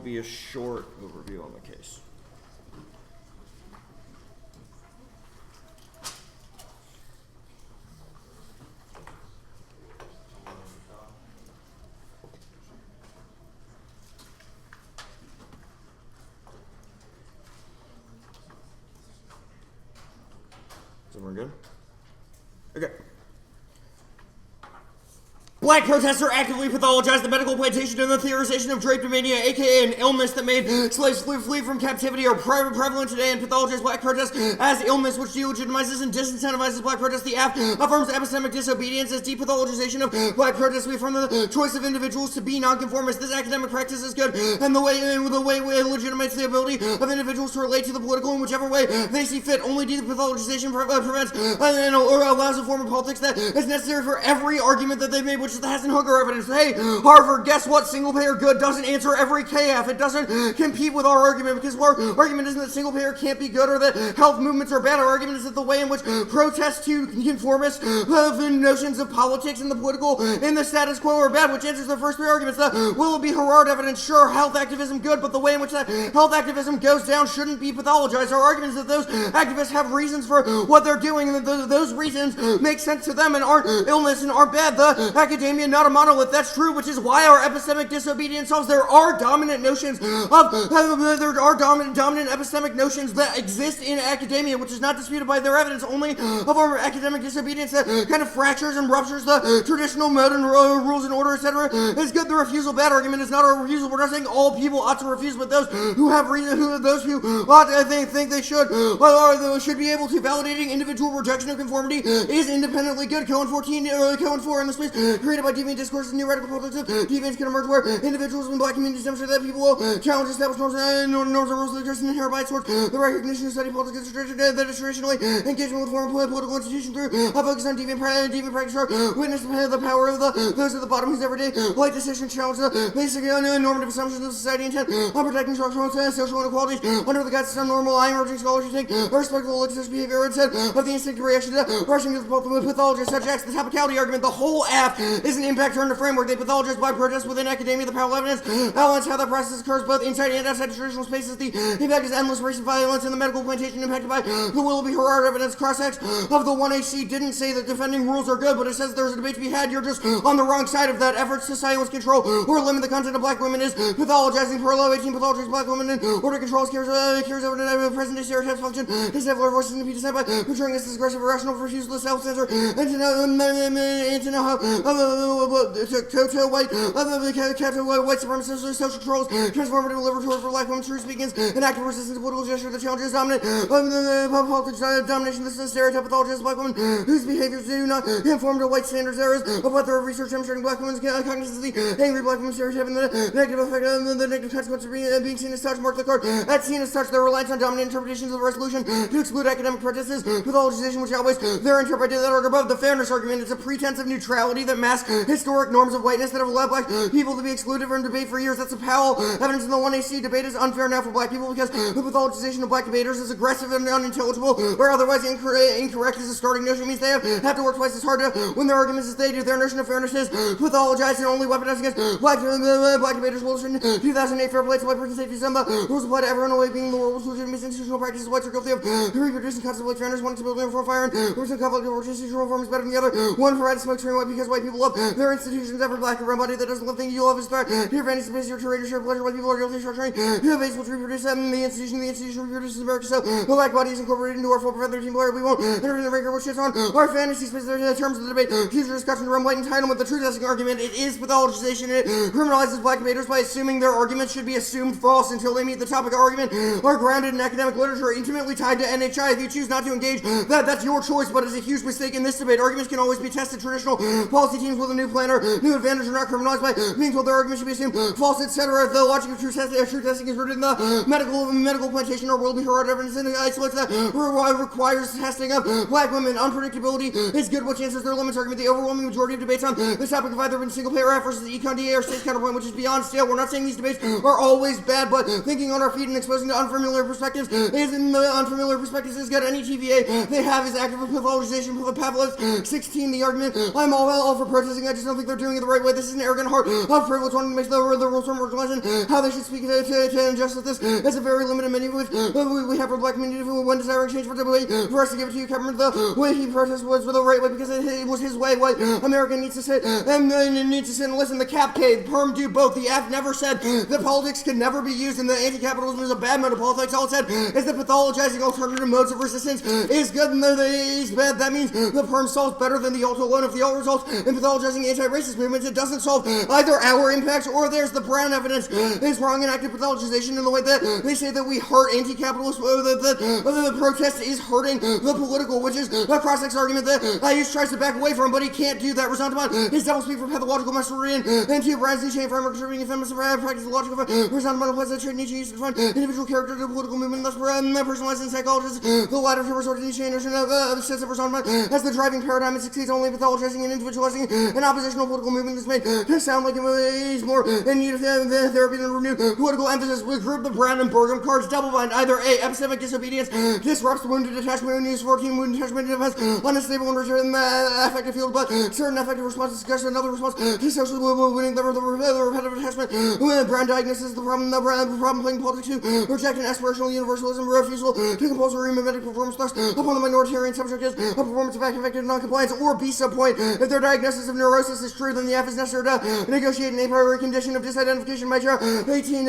be a short overview on the case. We're good? Okay. Black protesters actively pathologized the medical plantation and the theorization of drapetomania, aka an illness that made slaves flee from captivity, are prevalent today, and pathologized black protest as illness, which delegitimizes and disincentivizes black protest. The app affirms epistemic disobedience as depathologization of black protest. We affirm the choice of individuals to be nonconformist. This academic practice is good, and the way it legitimates the ability of individuals to relate to the political in whichever way they see fit. Only depathologization prevents or allows a form of politics that is necessary for every argument that they made, which is the Hassan-Hooker evidence. Hey, Harvard, guess what? Single-payer good doesn't answer every KF. It doesn't compete with our argument, because our argument isn't that single-payer can't be good or that health movements are bad. Our argument is that the way in which protests to conformist notions of politics and the political in the status quo are bad, which answers the first three arguments. The will it be Herard evidence? Sure, health activism good, but the way in which that health activism goes down shouldn't be pathologized. Our argument is that those activists have reasons for what they're doing, and that those reasons make sense to them and aren't illness and aren't bad. The academia, not a monolith. That's true, which is why our epistemic disobedience solves. There are dominant notions of there are dominant epistemic notions that exist in academia, which is not disputed by their evidence. Only of our academic disobedience that kind of fractures and ruptures the traditional mode and rules and order, etc. is good. The refusal bad argument is not a refusal. We're not saying all people ought to refuse, but those who have reason, those who ought to think they should be able to. Validating individual rejection of conformity is independently good. Cohen 14, Cohen 4 in the space created by deviant discourses and new radical politics. Deviance can emerge where individuals in black communities demonstrate that people will challenge established norms and rules that exist in inherent bias towards the recognition of study politics that is traditionally engagement with foreign political institutions through a focus on deviant practice or witness the power of those at the bottom whose everyday life decisions challenge the basic normative assumptions of society intent on protecting structural and social inequalities under the guise of some normal emerging scholars who think a respectful such behavior instead of the instinctive reaction to rushing to the pathology subjects. The topicality argument, the whole app is an impact turn to framework. They pathologize black protests within academia. The power evidence outlines how that process occurs both inside and outside traditional spaces. The impact is endless race and violence in the medical plantation impacted by the Willoughby Herard evidence. Cross-sex of the 1AC didn't say that defending rules are good, but it says there's a debate to be had. You're just on the wrong side of that. Efforts to silence, control, or limit the content of black women is pathologizing. Parallel 18 pathologizes black women in order controls carries over to present-day stereotypes function. His our voices in the descent by portraying this as aggressive, irrational, refusal to self-censor, and to know how white supremacist social trolls transformative liberatory for black women. Truth begins an active resistance to political gesture that challenges dominant politics domination. This is a stereotype pathologist black women whose behaviors do not conform to white standards. There is a plethora of research demonstrating black women's cognizance of the angry black woman stereotype and the negative effect of the negative consequence of being seen as such. Mark the card at seen as such. Their reliance on dominant interpretations of the resolution to exclude academic prejudices, pathologization which outweighs their interpretation that are above. The fairness argument is a pretense of neutrality that masks historic norms of whiteness that have allowed black people to be excluded from debate for years. That's a Powell evidence in the 1AC debate is unfair now for black people because the pathologization of black debaters is aggressive and unintelligible or otherwise incorrect as a starting notion. It means they have to work twice as hard to win their arguments as they do. Their notion of fairness is pathologized and only weaponized against black debaters. Wilson 2008 fair play to white person safety system. The rules apply to everyone away being the world's legitimate institutional practices. Whites are guilty of reproducing concepts like fairness, one to build for fire, and person conflict over institutional reform is better than the other. One for right to smoke screen white because white people love their institutions. Every black or brown body that doesn't love things you love is threat. Your fantasy space, your trade, your pleasure. White people are guilty of structuring the base which reproduce them. The institution reproduces America. So the black body is incorporated into our full prevent 13 player. We won't enter in the ranker which shits on our fantasy space. In terms of the debate, future discussion around white entitlement, the truth testing argument, it is pathologization. It criminalizes black debaters by assuming their arguments should be assumed false until they meet the topic of argument are grounded in academic literature intimately tied to NHI. If you choose not to engage, that's your choice, but it's a huge mistake in this debate. Arguments can always be tested. Traditional policy teams with a new plan or new advantage are not criminalized by being told their arguments should be assumed false, etc. The logic of truth testing is rooted in the medical plantation or will be Herard evidence and isolates that requires testing of black women. Unpredictability is good, which answers their limits argument. The overwhelming majority of debates on this topic have either been single payer F versus the econ DA or state's counterpoint, which is beyond stale. We're not saying these debates are always bad, but thinking on our feet and exposing to unfamiliar perspectives is good. Any TVA they have is active pathologization for the Pavlov 16. The argument I'm all for protesting. I just don't think they're doing it the right way. This is an arrogant heart of privilege wanting to make the rules from marginalization. How they should speak to injustice. This is a very limited menu with we have for black community when desiring change for the way for us to give it to you. Cameron, the way he protested was the right way because it was his way. White America needs to sit and needs to sit and listen. The Capcade, Perm do both. The F never said that politics could never be used and the anti-capitalism is a bad mode of politics. All it said is that pathologizing alternative modes of resistance is good and the is bad. That means the Perm solves better than the alt alone. If the alt results in pathologizing anti-racist movements, it doesn't solve either our impacts or theirs. The Brown evidence is wrong in active pathologization in the way that they say that we hurt anti-capitalists, the protest is hurting the political, which is a cross-sex argument that Ayush tries to back away from, but he can't do that. Resentment is double speak for pathological mastery and two brands and chain framework contributing feminist practice logical resentment applies that trait Nietzsche used to define individual character to the political movement, thus personalized in psychologists. The latter to resort to Nietzsche notion of the sense of resentment as the driving paradigm and succeeds only in pathologizing and individualizing an oppositional political movement that's made to sound like it is more in need of therapy than renewed political emphasis. We group the Brown and Burgum cards double bind. Either A, epistemic disobedience disrupts the wounded detachment and use 14 wounded detachment has unstable and return the affective field, but certain affective responses suggest another response to social winning the repetitive attachment. Brown diagnosis the problem playing politics to reject an aspirational universalism, refusal to compulsory mimetic performance thrust upon the minoritarian subject is a performance of affective non-compliance, or B subpoint. If their diagnosis of neurosis is true, then the F is necessary to negotiate an a priori condition of disidentification by 18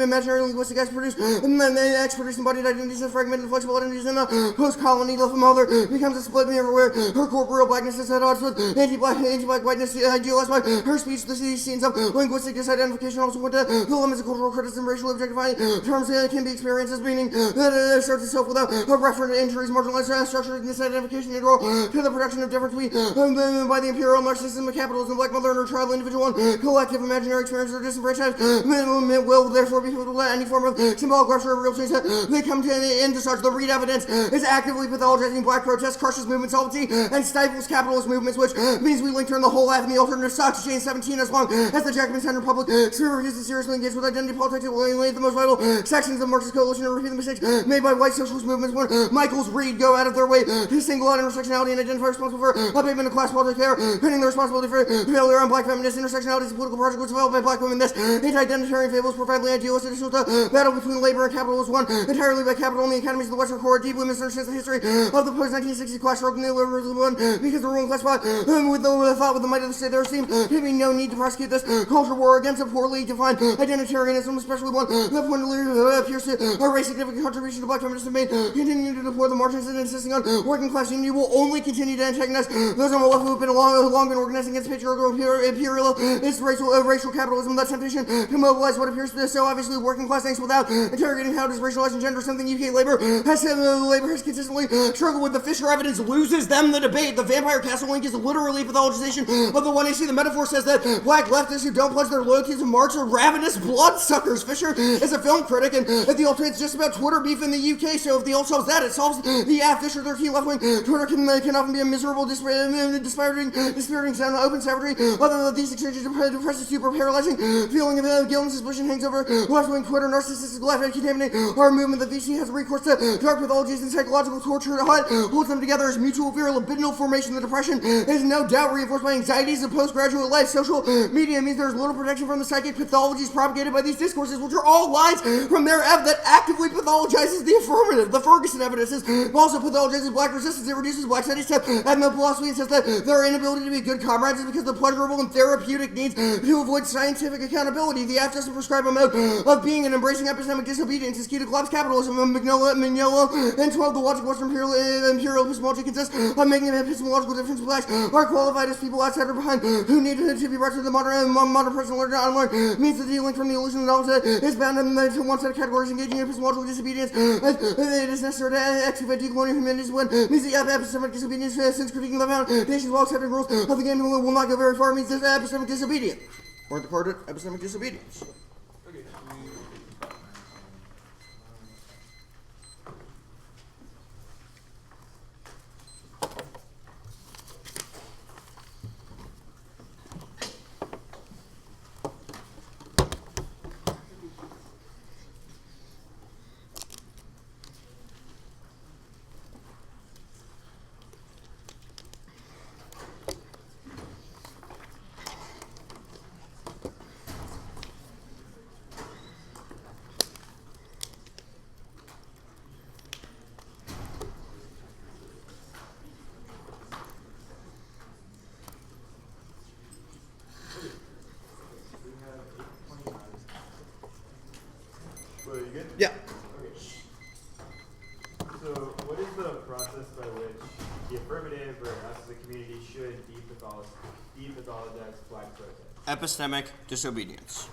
imaginary linguistic X produce, and then the X produce embodied identities and fragmented flexible identities in the post-colony. The mother becomes a split mirror where her corporeal blackness is at odds with anti-black whiteness idealized by her speech. These scenes of linguistic disidentification also went to the limits of cultural criticism, racial objectifying terms can be experienced as meaning that it asserts itself without reference to injuries, marginalized structure, disidentification, and role to the production of difference by the imperial narcissism of capitalism, black mother and her child, individual and collective imaginary experience or disenfranchised will therefore be pivotal to any form of symbolic rupture of real change that they come to end to such. The Reed evidence is actively pathologizing black protests, crushes movement solvency, and stifles capitalist movements, which means we link turn the whole F and the alternative stocks to chain 17 as long as the Jackman Center public sphere refuses to seriously engage with identity politics. It will alienate the most vital sections of Marxist coalition and repeat the mistakes made by white socialist movements when Michaels Reed go out of their way to single out intersectionality and identify responsible for abatement of class politics. They are pinning the responsibility for failure on black feminist intersectionality as a political project was developed by black women. This anti-identitarian fable is profoundly idealist. Additional to battle between labor and capital is won entirely by capital, and the academies of the Western core deeply misunderstands the history of the post-1960s class struggle. Neoliberalism won because the ruling class fought with the might of the state. There seemed to be no need to prosecute this culture war against a poorly defined identitarianism, especially one that pointedly appears to erase significant contribution to black feminists have made. Continuing to deplore the margins and insisting on working class unity will only continue to antagonize those on the left who have been long been organizing against patriarchal imperialist racial capitalism. That temptation to mobilize what appears to be so obviously working class things without interrogating how does racialized and gender something UK labor has consistently struggled with. The Fisher evidence loses them the debate. The Vampire Castle link is literally pathologization of the one issue. The metaphor says that black leftists who don't pledge their loyalty to Marx are ravenous bloodsuckers. Fisher is a film critic, and the alt it's just about Twitter beef in the UK. So if the alt solves that, it solves the Fisher 13 left wing. Twitter can often be a miserable, dispiriting sound, open savagery. Other than these exchanges, depresses super paralyzing feeling of guilt and suspicion hangs over left wing Twitter. Narcissistic left and contaminate our movement. The VC has recourse to dark pathologies and psychological torture. Holds them together as mutual fear, libidinal formation. The depression is no doubt reinforced by anxieties of postgraduate life. Social media means there's little protection from the psychic pathologies propagated by these discourses, which are all lies from their F that actively pathologizes the affirmative. The Ferguson evidence is also pathologizes black resistance. It reduces black studies to ethno philosophy and says that their inability to be good comrades is because of the pleasurable and therapeutic needs to avoid scientific accountability. The F doesn't prescribe a mode of being and embracing epistemic disobedience is key to collapse capitalism. Mignolo and 12 the logic of Western imperial epistemology consists of making an epistemological difference. Blacks are qualified as people outside or behind who need to be brought to the modern person learn to unlearn means the de-link from the illusion of knowledge that is bound to one set of categories engaging in epistemological disobedience. It is necessary to excavate decolonial humanities when means the epistemic disobedience since critiquing the foundations while accepting rules of the game will not go very far means this epistemic disobedience. Or the part of epistemic disobedience. Okay. normative or us as a community should depathologize black protest? Epistemic disobedience.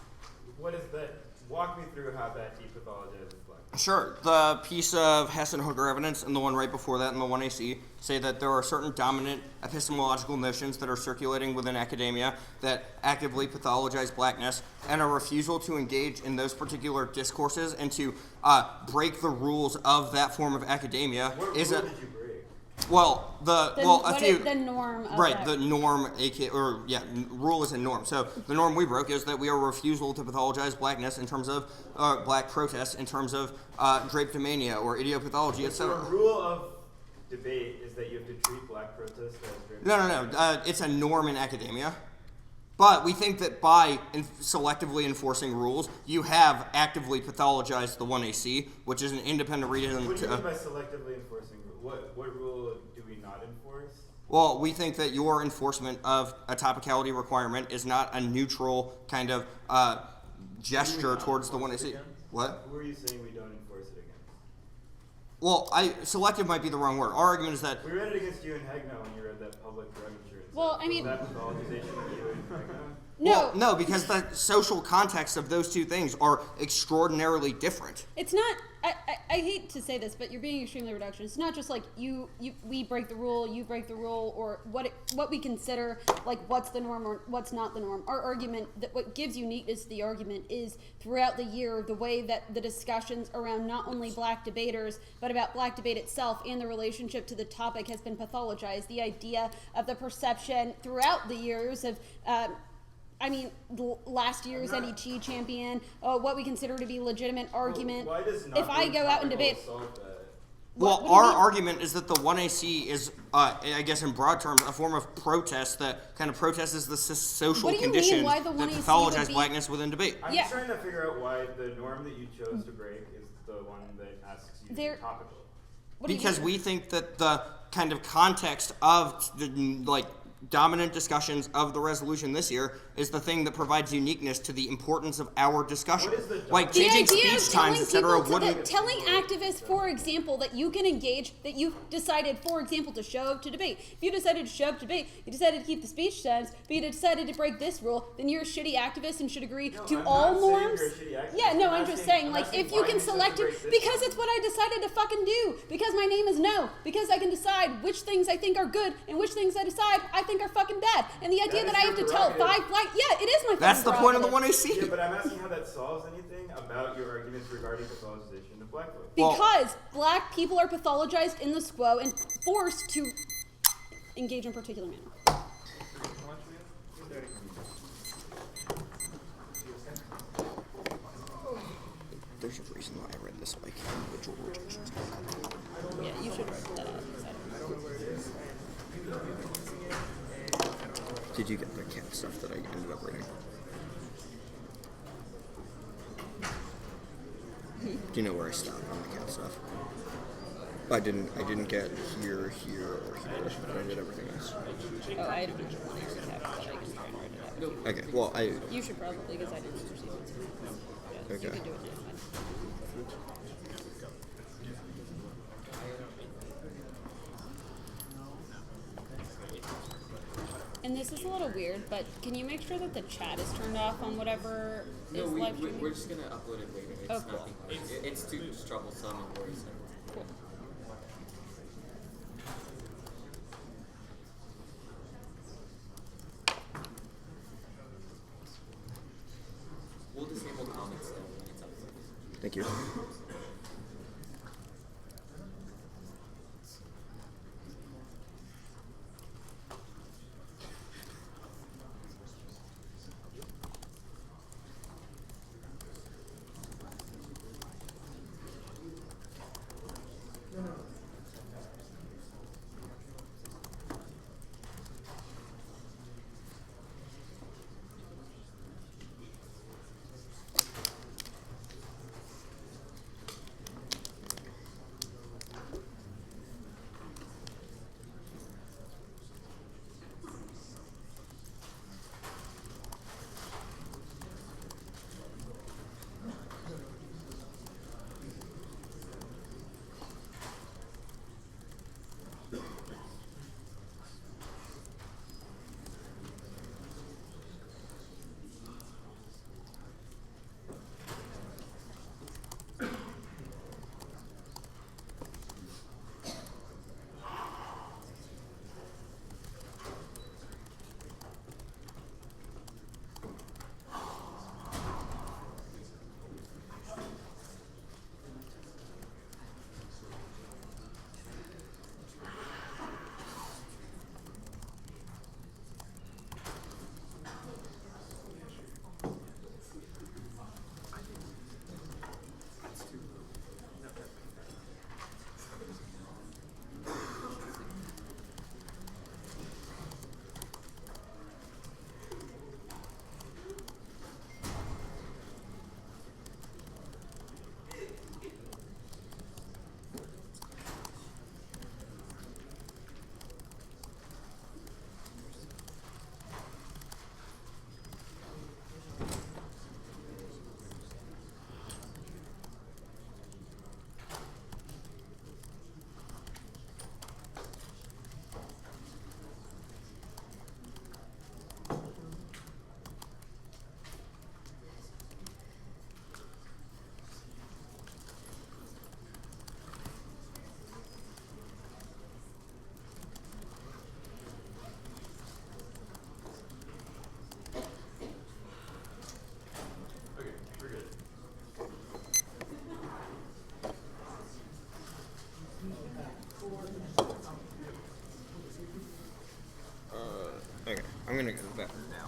What is that? Walk me through how that depathologizes black protest. Sure. The piece of Hess and Hooker evidence and the one right before that in the 1AC say that there are certain dominant epistemological notions that are circulating within academia that actively pathologize blackness, and a refusal to engage in those particular discourses and to break the rules of that form of academia What is rule a did you break? well a few the norm of right that. the norm rule is a norm. So the norm we broke is that we are a refusal to pathologize blackness in terms of black protests, in terms of drapetomania or idiopathology, So etc. a rule of debate is that you have to treat black protests as No. It's a norm in academia. But we think that by selectively enforcing rules, you have actively pathologized the 1AC, which is an independent reason What do you to... mean by selectively enforcing rule? What rule do we not enforce? Well, we think that your enforcement of a topicality requirement is not a neutral kind of gesture towards the 1AC. What? Who are you saying we don't enforce it against? Well, selective might be the wrong word. Our argument is that... We read it against you and Hegna when you read that public drug insurance. Well, I mean- Was that pathologization of you and Hegna? No. Well, no, because the social context of those two things are extraordinarily different. It's not. I hate to say this, but you're being extremely reductionist. It's not just like we break the rule, you break the rule, or what we consider like what's the norm or what's not the norm. Our argument that what gives uniqueness to the argument is throughout the year the way that the discussions around not only black debaters but about black debate itself and the relationship to the topic has been pathologized. The idea of the perception throughout the years of. Last year's NDT champion, what we consider to be legitimate argument. Why does not if I being go out and topical debate, solve that? Well, what do you our mean? argument is that the 1AC is, I guess in broad terms, a form of protest that kind of protests the social What do you mean conditions why the that 1AC pathologize would be- blackness within debate. I'm Yeah. just trying to figure out why the norm that you chose to break is the one that asks you to be There- topical. what do you Because mean? we think that the kind of context of the dominant discussions of the resolution this year is the thing that provides uniqueness to the importance of our discussion. What is the Like The changing idea of speech telling times, etc. people wouldn't. telling activists, for example, that you can engage, that you've decided, for example, to show up to debate. If you decided to show up to debate, you decided to keep the speech times, but you decided to break this rule, then you're a shitty activist and should agree to I'm all not saying norms. you're a shitty activist. Yeah, no, I'm I'm just asking- saying, I'm like, asking if you why can you chose to select break it, this because one. it's what I decided to fucking do, because my name is no, because I can decide which things I think are good and which things I decide I think are fucking bad. And the idea That that is I have your to tell prerogative. five black, yeah, it is my That's the fucking point of the prerogative. 1AC. Yeah, but I'm asking how that solves anything about your arguments regarding pathologization of black folks. Well- Because black people are pathologized in the squo and forced to engage in a particular manner. There's a reason why I read this like individual rotations. Yeah, you should write that out. Did you get the cat stuff that I ended up reading? Do you know where I stopped on the cat stuff? I didn't get here, or here, but I did everything else. Oh, I had a bunch of one recap, but I can try and write it out. Okay, well, You should probably, because I didn't receive it. Yeah, Okay. You can do it, yeah, fine. And this is a little weird, but can you make sure that the chat is turned off on whatever is live streaming? We're just gonna upload it later. It's Oh, cool. nothing. It's too troublesome and worrisome. Cool. We'll disable comments though when it's uploaded. thank you. I'm gonna go back now.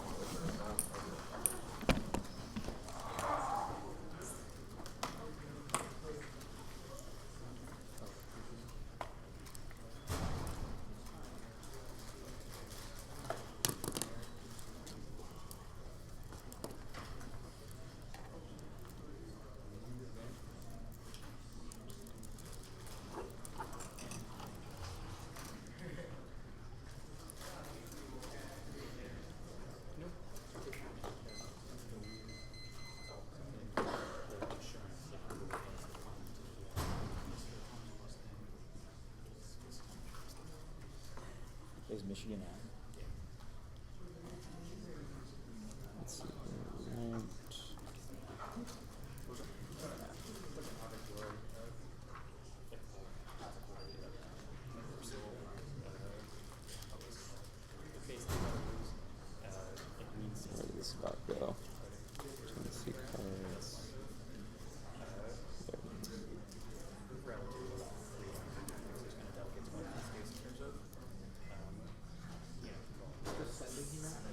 Is Michigan out? Let's see. Right. Where did this spot go? Tennessee cards.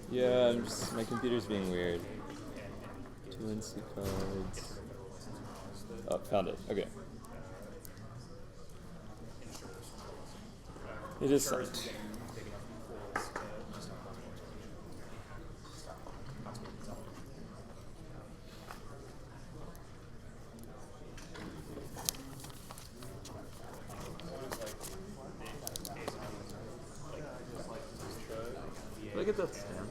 Yeah, my computer's being weird. 2 NC cards. Oh, found it. Okay. It is sent. Look at that stamp.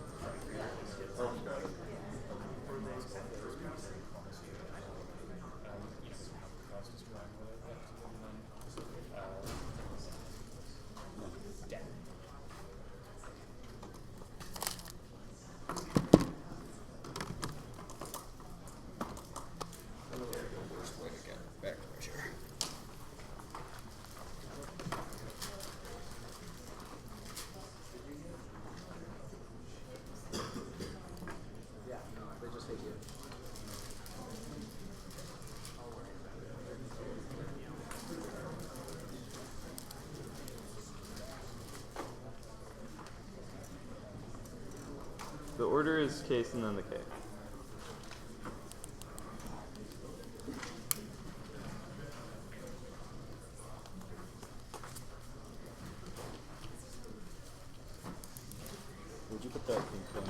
The order is case and then the K. Where'd you put that pink one?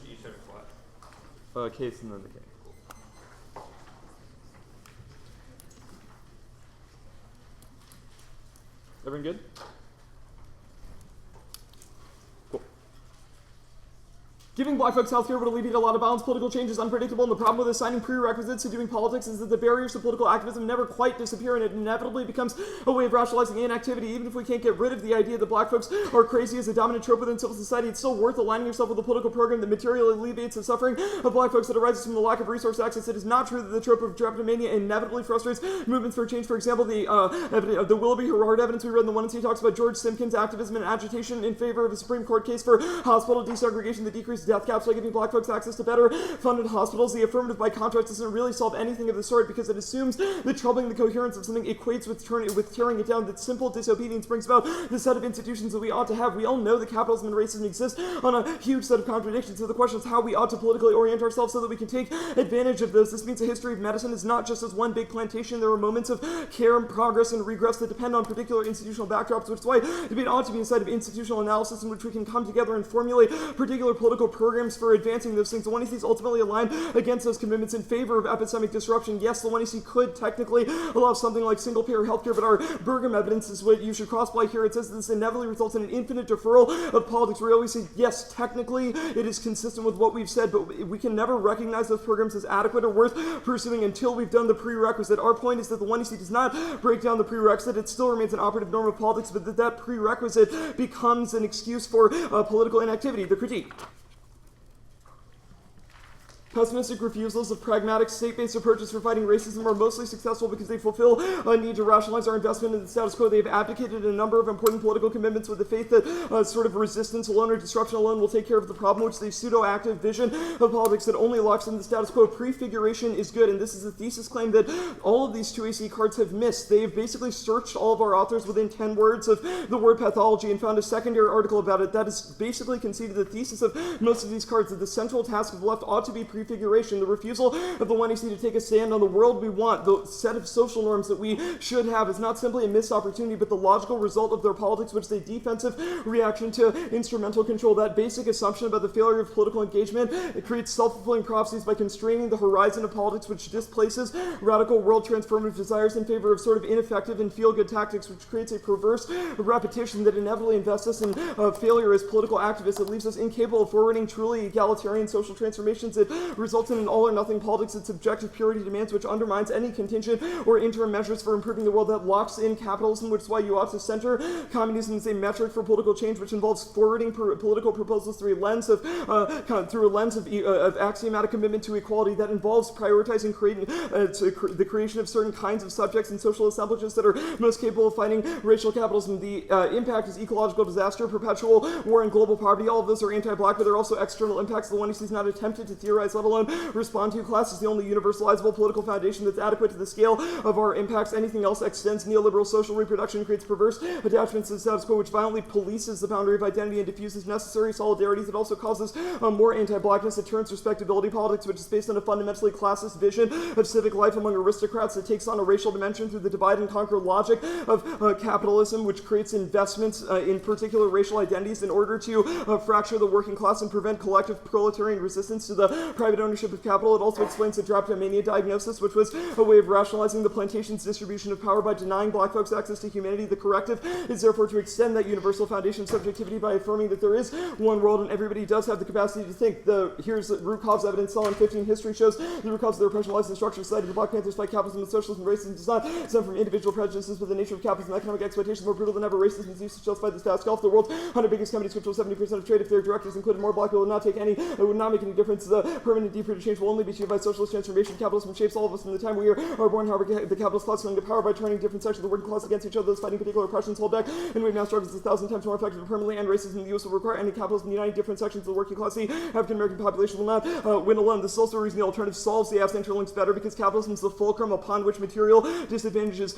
You said what? Case and then the K. Everyone good? Cool. Giving black folks healthcare would alleviate a lot of balance. Political change is unpredictable, and the problem with assigning prerequisites to doing politics is that the barriers to political activism never quite disappear, and it inevitably becomes a way of rationalizing inactivity. Even if we can't get rid of the idea that black folks are crazy as a dominant trope within civil society, it's still worth aligning yourself with a political program that materially alleviates the suffering of black folks that arises from the lack of resource access. It is not true that the trope of drapetomania inevitably frustrates movements for change. For example, the Willoughby Herard evidence we read in the 1 talks about George Simpkins' activism and agitation in favor of a Supreme Court case for hospital desegregation that decreased death caps by giving black folks access to better funded hospitals. The affirmative, by contrast, doesn't really solve anything of the sort because it assumes that troubling the coherence of something equates with tearing it down, that simple disobedience brings about the set of institutions that we ought to have. We all know that capitalism and racism exist on a huge set of contradictions, so the question is how we ought to politically orient ourselves so that we can take advantage of those. This means the history of medicine is not just as one big plantation. There are moments of care and progress and regress that depend on particular institutional backdrops, which is why debate ought to be a side of institutional analysis in which we can come together and formulate particular political programs for advancing those things. The 1ECs ultimately align against those commitments in favor of epistemic disruption. Yes, the 1EC could technically allow something like single-payer healthcare, but our Bergam evidence is what you should cross-apply here. It says that this inevitably results in an infinite deferral of politics. We always say, yes, technically it is consistent with what we've said, but we can never recognize those programs as adequate or worth pursuing until we've done the prerequisite. Our point is that the 1EC does not break down the prerequisite. It still remains an operative norm of politics, but that prerequisite becomes an excuse for political inactivity. The critique. Pessimistic refusals of pragmatic, state-based approaches for fighting racism are mostly successful because they fulfill a need to rationalize our investment in the status quo. They have abdicated a number of important political commitments with the faith that sort of resistance alone or disruption alone will take care of the problem, which is a pseudo-active vision of politics that only locks in the status quo. Prefiguration is good, and this is a thesis claim that all of these 2AC cards have missed. They've basically searched all of our authors within 10 words of the word pathology and found a secondary article about it that is basically conceded the thesis of most of these cards, that the central task of the left ought to be prefiguration, the refusal of the 1AC to take a stand on the world we want, the set of social norms that we should have, is not simply a missed opportunity, but the logical result of their politics, which is a defensive reaction to instrumental control. That basic assumption about the failure of political engagement, it creates self-fulfilling prophecies by constraining the horizon of politics, which displaces radical world transformative desires in favor of sort of ineffective and feel-good tactics, which creates a perverse repetition that inevitably invests us in failure as political activists. It leaves us incapable of forwarding truly egalitarian social transformations. It results in an all-or-nothing politics that subjective purity demands, which undermines any contingent or interim measures for improving the world, that locks in capitalism, which is why you ought to center communism as a metric for political change, which involves forwarding political proposals through a lens of axiomatic commitment to equality, that involves prioritizing the creation of certain kinds of subjects and social assemblages that are most capable of fighting racial capitalism. The impact is ecological disaster, perpetual war, and global poverty. All of those are anti-black, but there are also external impacts the 1AC is not attempted to theorize, let alone respond to. Class is the only universalizable political foundation that's adequate to the scale of our impacts. Anything else extends neoliberal social reproduction, creates perverse attachments to the status quo, which violently polices the boundary of identity and diffuses necessary solidarities. It also causes more anti-blackness. It turns respectability politics, which is based on a fundamentally classist vision of civic life among aristocrats, that takes on a racial dimension through the divide and conquer logic of capitalism, which creates investments in particular racial identities in order to fracture the working class and prevent collective proletarian resistance to the private ownership of capital. It also explains the drapetomania diagnosis, which was a way of rationalizing the plantation's distribution of power by denying black folks access to humanity. The corrective is therefore to extend that universal foundation of subjectivity by affirming that there is one world and everybody does have the capacity to think. Here's root cause evidence. Solid 15 history shows the root cause of the repression lies in the structure of society. The Black Panthers fight capitalism and socialism. Racism does not stem from individual prejudices, but the nature of capitalism. Economic exploitation is more brutal than ever. Racism is used to justify the status quo. If the world's 100 biggest companies control 70% of trade, if their directors included more black people, it would not make any difference. The permanent deep-rooted change will only be achieved by socialist transformation. Capitalism shapes all of us from the time we are born. However, the capitalist class coming to power by turning different sections of the working class against each other. Those fighting particular oppressions hold back, and we've now struggles 1,000 times more effective to permanently end racism in the U.S. will require ending capitalism uniting different sections of the working class. The African American population will not win alone. This is also a reason the alternative solves the absent interlinks better, because capitalism is the fulcrum upon which material disadvantages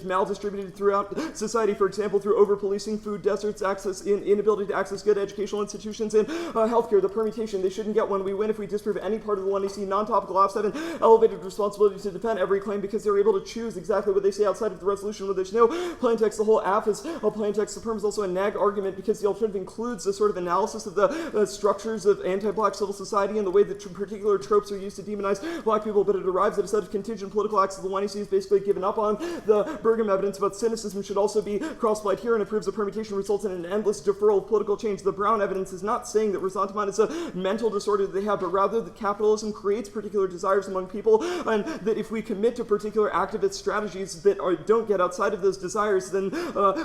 maldistributed throughout society. For example, through over-policing, food deserts, inability to access good educational institutions, and healthcare. The permutation, they shouldn't get one. We win if we disprove any part of the 1AC. Non-topical apps have an elevated responsibility to defend every claim because they're able to choose exactly what they say outside of the resolution where there's no plain text. The whole app is a plain text. The perm is also a nag argument because the alternative includes a sort of analysis of the structures of anti-black civil society and the way that particular tropes are used to demonize black people, but it arrives at a set of contingent political acts that the 1AC has basically given up on. The Bergam evidence about cynicism should also be cross-applied here, and it proves the permutation results in an endless deferral of political change. The Brown evidence is not saying that resentment is a mental disorder that they have, but rather that capitalism creates particular desires among people, and that if we commit to particular activist strategies that don't get outside of those desires, then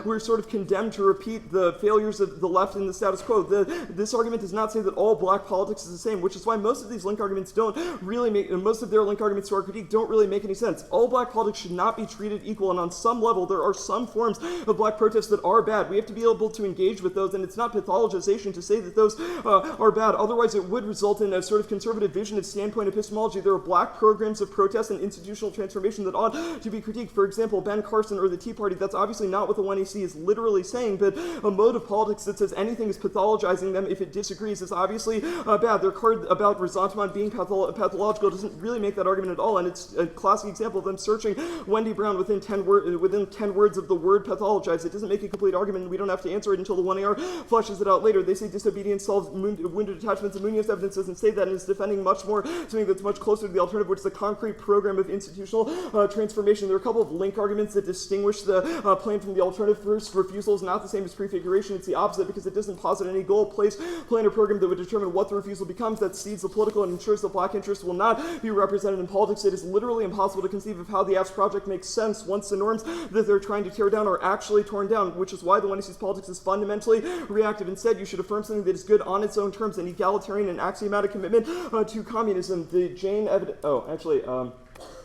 we're sort of condemned to repeat the failures of the left in the status quo. This argument does not say that all black politics is the same, which is why most of these link arguments most of their link arguments to our critique don't really make any sense. All black politics should not be treated equal, and on some level there are some forms of black protests that are bad. We have to be able to engage with those, and it's not pathologization to say that those are bad. Otherwise it would result in a sort of conservative vision of standpoint epistemology. There are black programs of protest and institutional transformation that ought to be critiqued. For example, Ben Carson or the Tea Party, that's obviously not what the 1AC is literally saying, but a mode of politics that says anything is pathologizing them if it disagrees is obviously bad. Their card about resentment being pathological doesn't really make that argument at all, and it's a classic example of them searching Wendy Brown within 10 words of the word pathologize. It doesn't make a complete argument, and we don't have to answer it until the 1AR fleshes it out later. They say disobedience solves wounded attachments. Ammonius evidence doesn't say that, and is defending much more something that's much closer to the alternative, which is a concrete program of institutional transformation. There are a couple of link arguments that distinguish the plan from the alternative. First, refusal is not the same as prefiguration. It's the opposite because it doesn't posit any goal, place, plan, or program that would determine what the refusal becomes. That seeds the political and ensures the black interest will not be represented in politics. It is literally impossible to conceive of how the apps project makes sense once the norms that they're trying to tear down are actually torn down, which is why the 1AC's politics is fundamentally reactive. Instead, you should affirm something that is good on its own terms an egalitarian and axiomatic commitment to communism. The Jane evidence.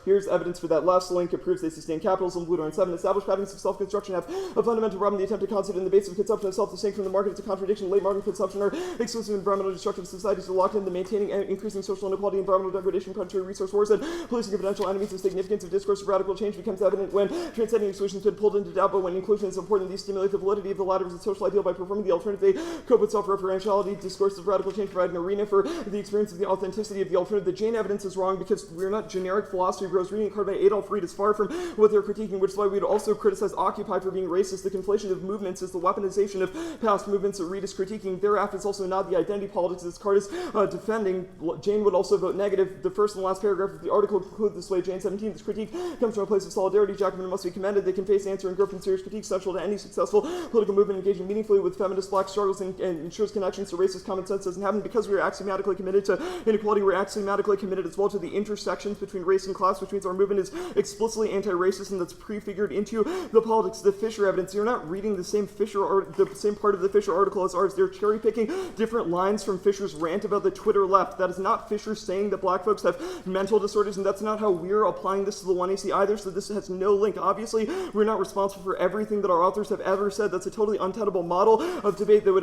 Here's evidence for that last link. It proves they sustain capitalism. Lutheran 7. Established patterns of self-construction have a fundamental problem. The attempt to concept in the base of consumption of self-distinct from the market. It's a contradiction. Late market consumption are exclusive environmental destructive societies are locked into maintaining and increasing social inequality, environmental degradation, predatory resource wars, and policing of potential enemies. The significance of discourse of radical change becomes evident when transcending exclusion has been pulled into doubt, but when inclusion is important, these stimulate the validity of the latter as a social ideal by performing the alternative. They cope with self-referentiality. Discourse of radical change provide an arena for the experience of the authenticity of the alternative. The Jane evidence is wrong because we're not generic philosophy bros. Reading a card by Adolf Reed is far from what they're critiquing, which is why we'd also criticize Occupy for being racist. The conflation of movements is the weaponization of past movements that Reed is critiquing. Thereafter, it's also not the identity politics this card is defending. Jane would also vote negative. The first and last paragraph of the article conclude this way. Jane 17, this critique comes from a place of solidarity. Jacobin must be commended. They can face, answer, and grow from serious critiques central to any successful political movement engaging meaningfully with feminist black struggles and ensures connections to racist common sense doesn't happen because we are axiomatically committed to inequality. We're axiomatically committed as well to the intersections between race and class, which means our movement is explicitly anti-racist and that's prefigured into the politics. The Fisher evidence, you're not reading the same the same part of the Fisher article as ours. They're cherry picking different lines from Fisher's rant about the Twitter left. That is not Fisher saying that black folks have mental disorders, and that's not how we're applying this to the 1AC either, so this has no link. Obviously, we're not responsible for everything that our authors have ever said. That's a totally untenable model of debate that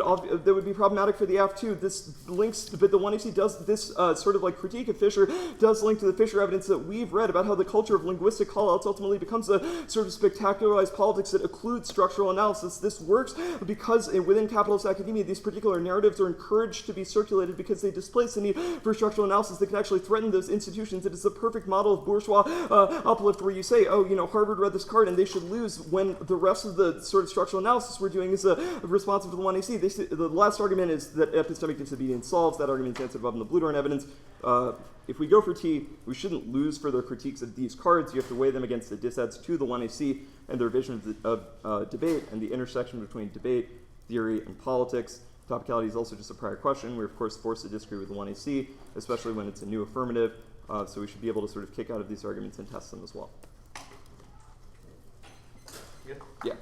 would be problematic for the F2. This links, but the 1AC does this sort of like critique of Fisher does link to the Fisher evidence that we've read about how the culture of linguistic callouts ultimately becomes a sort of spectacularized politics that occludes structural analysis. This works because within capitalist academia, these particular narratives are encouraged to be circulated because they displace the need for structural analysis that can actually threaten those institutions. It is a perfect model of bourgeois uplift where you say, oh, Harvard read this card and they should lose, when the rest of the sort of structural analysis we're doing is responsive to the 1AC. The last argument is that epistemic disobedience solves. That argument is answered above in the Blue evidence. If we go for T, we shouldn't lose for their critiques of these cards. You have to weigh them against the dissads to the 1AC and their vision of debate and the intersection between debate, theory, and politics. Topicality is also just a prior question. We're, of course, forced to disagree with the 1AC, especially when it's a new affirmative. So we should be able to sort of kick out of these arguments and test them as well. Yeah.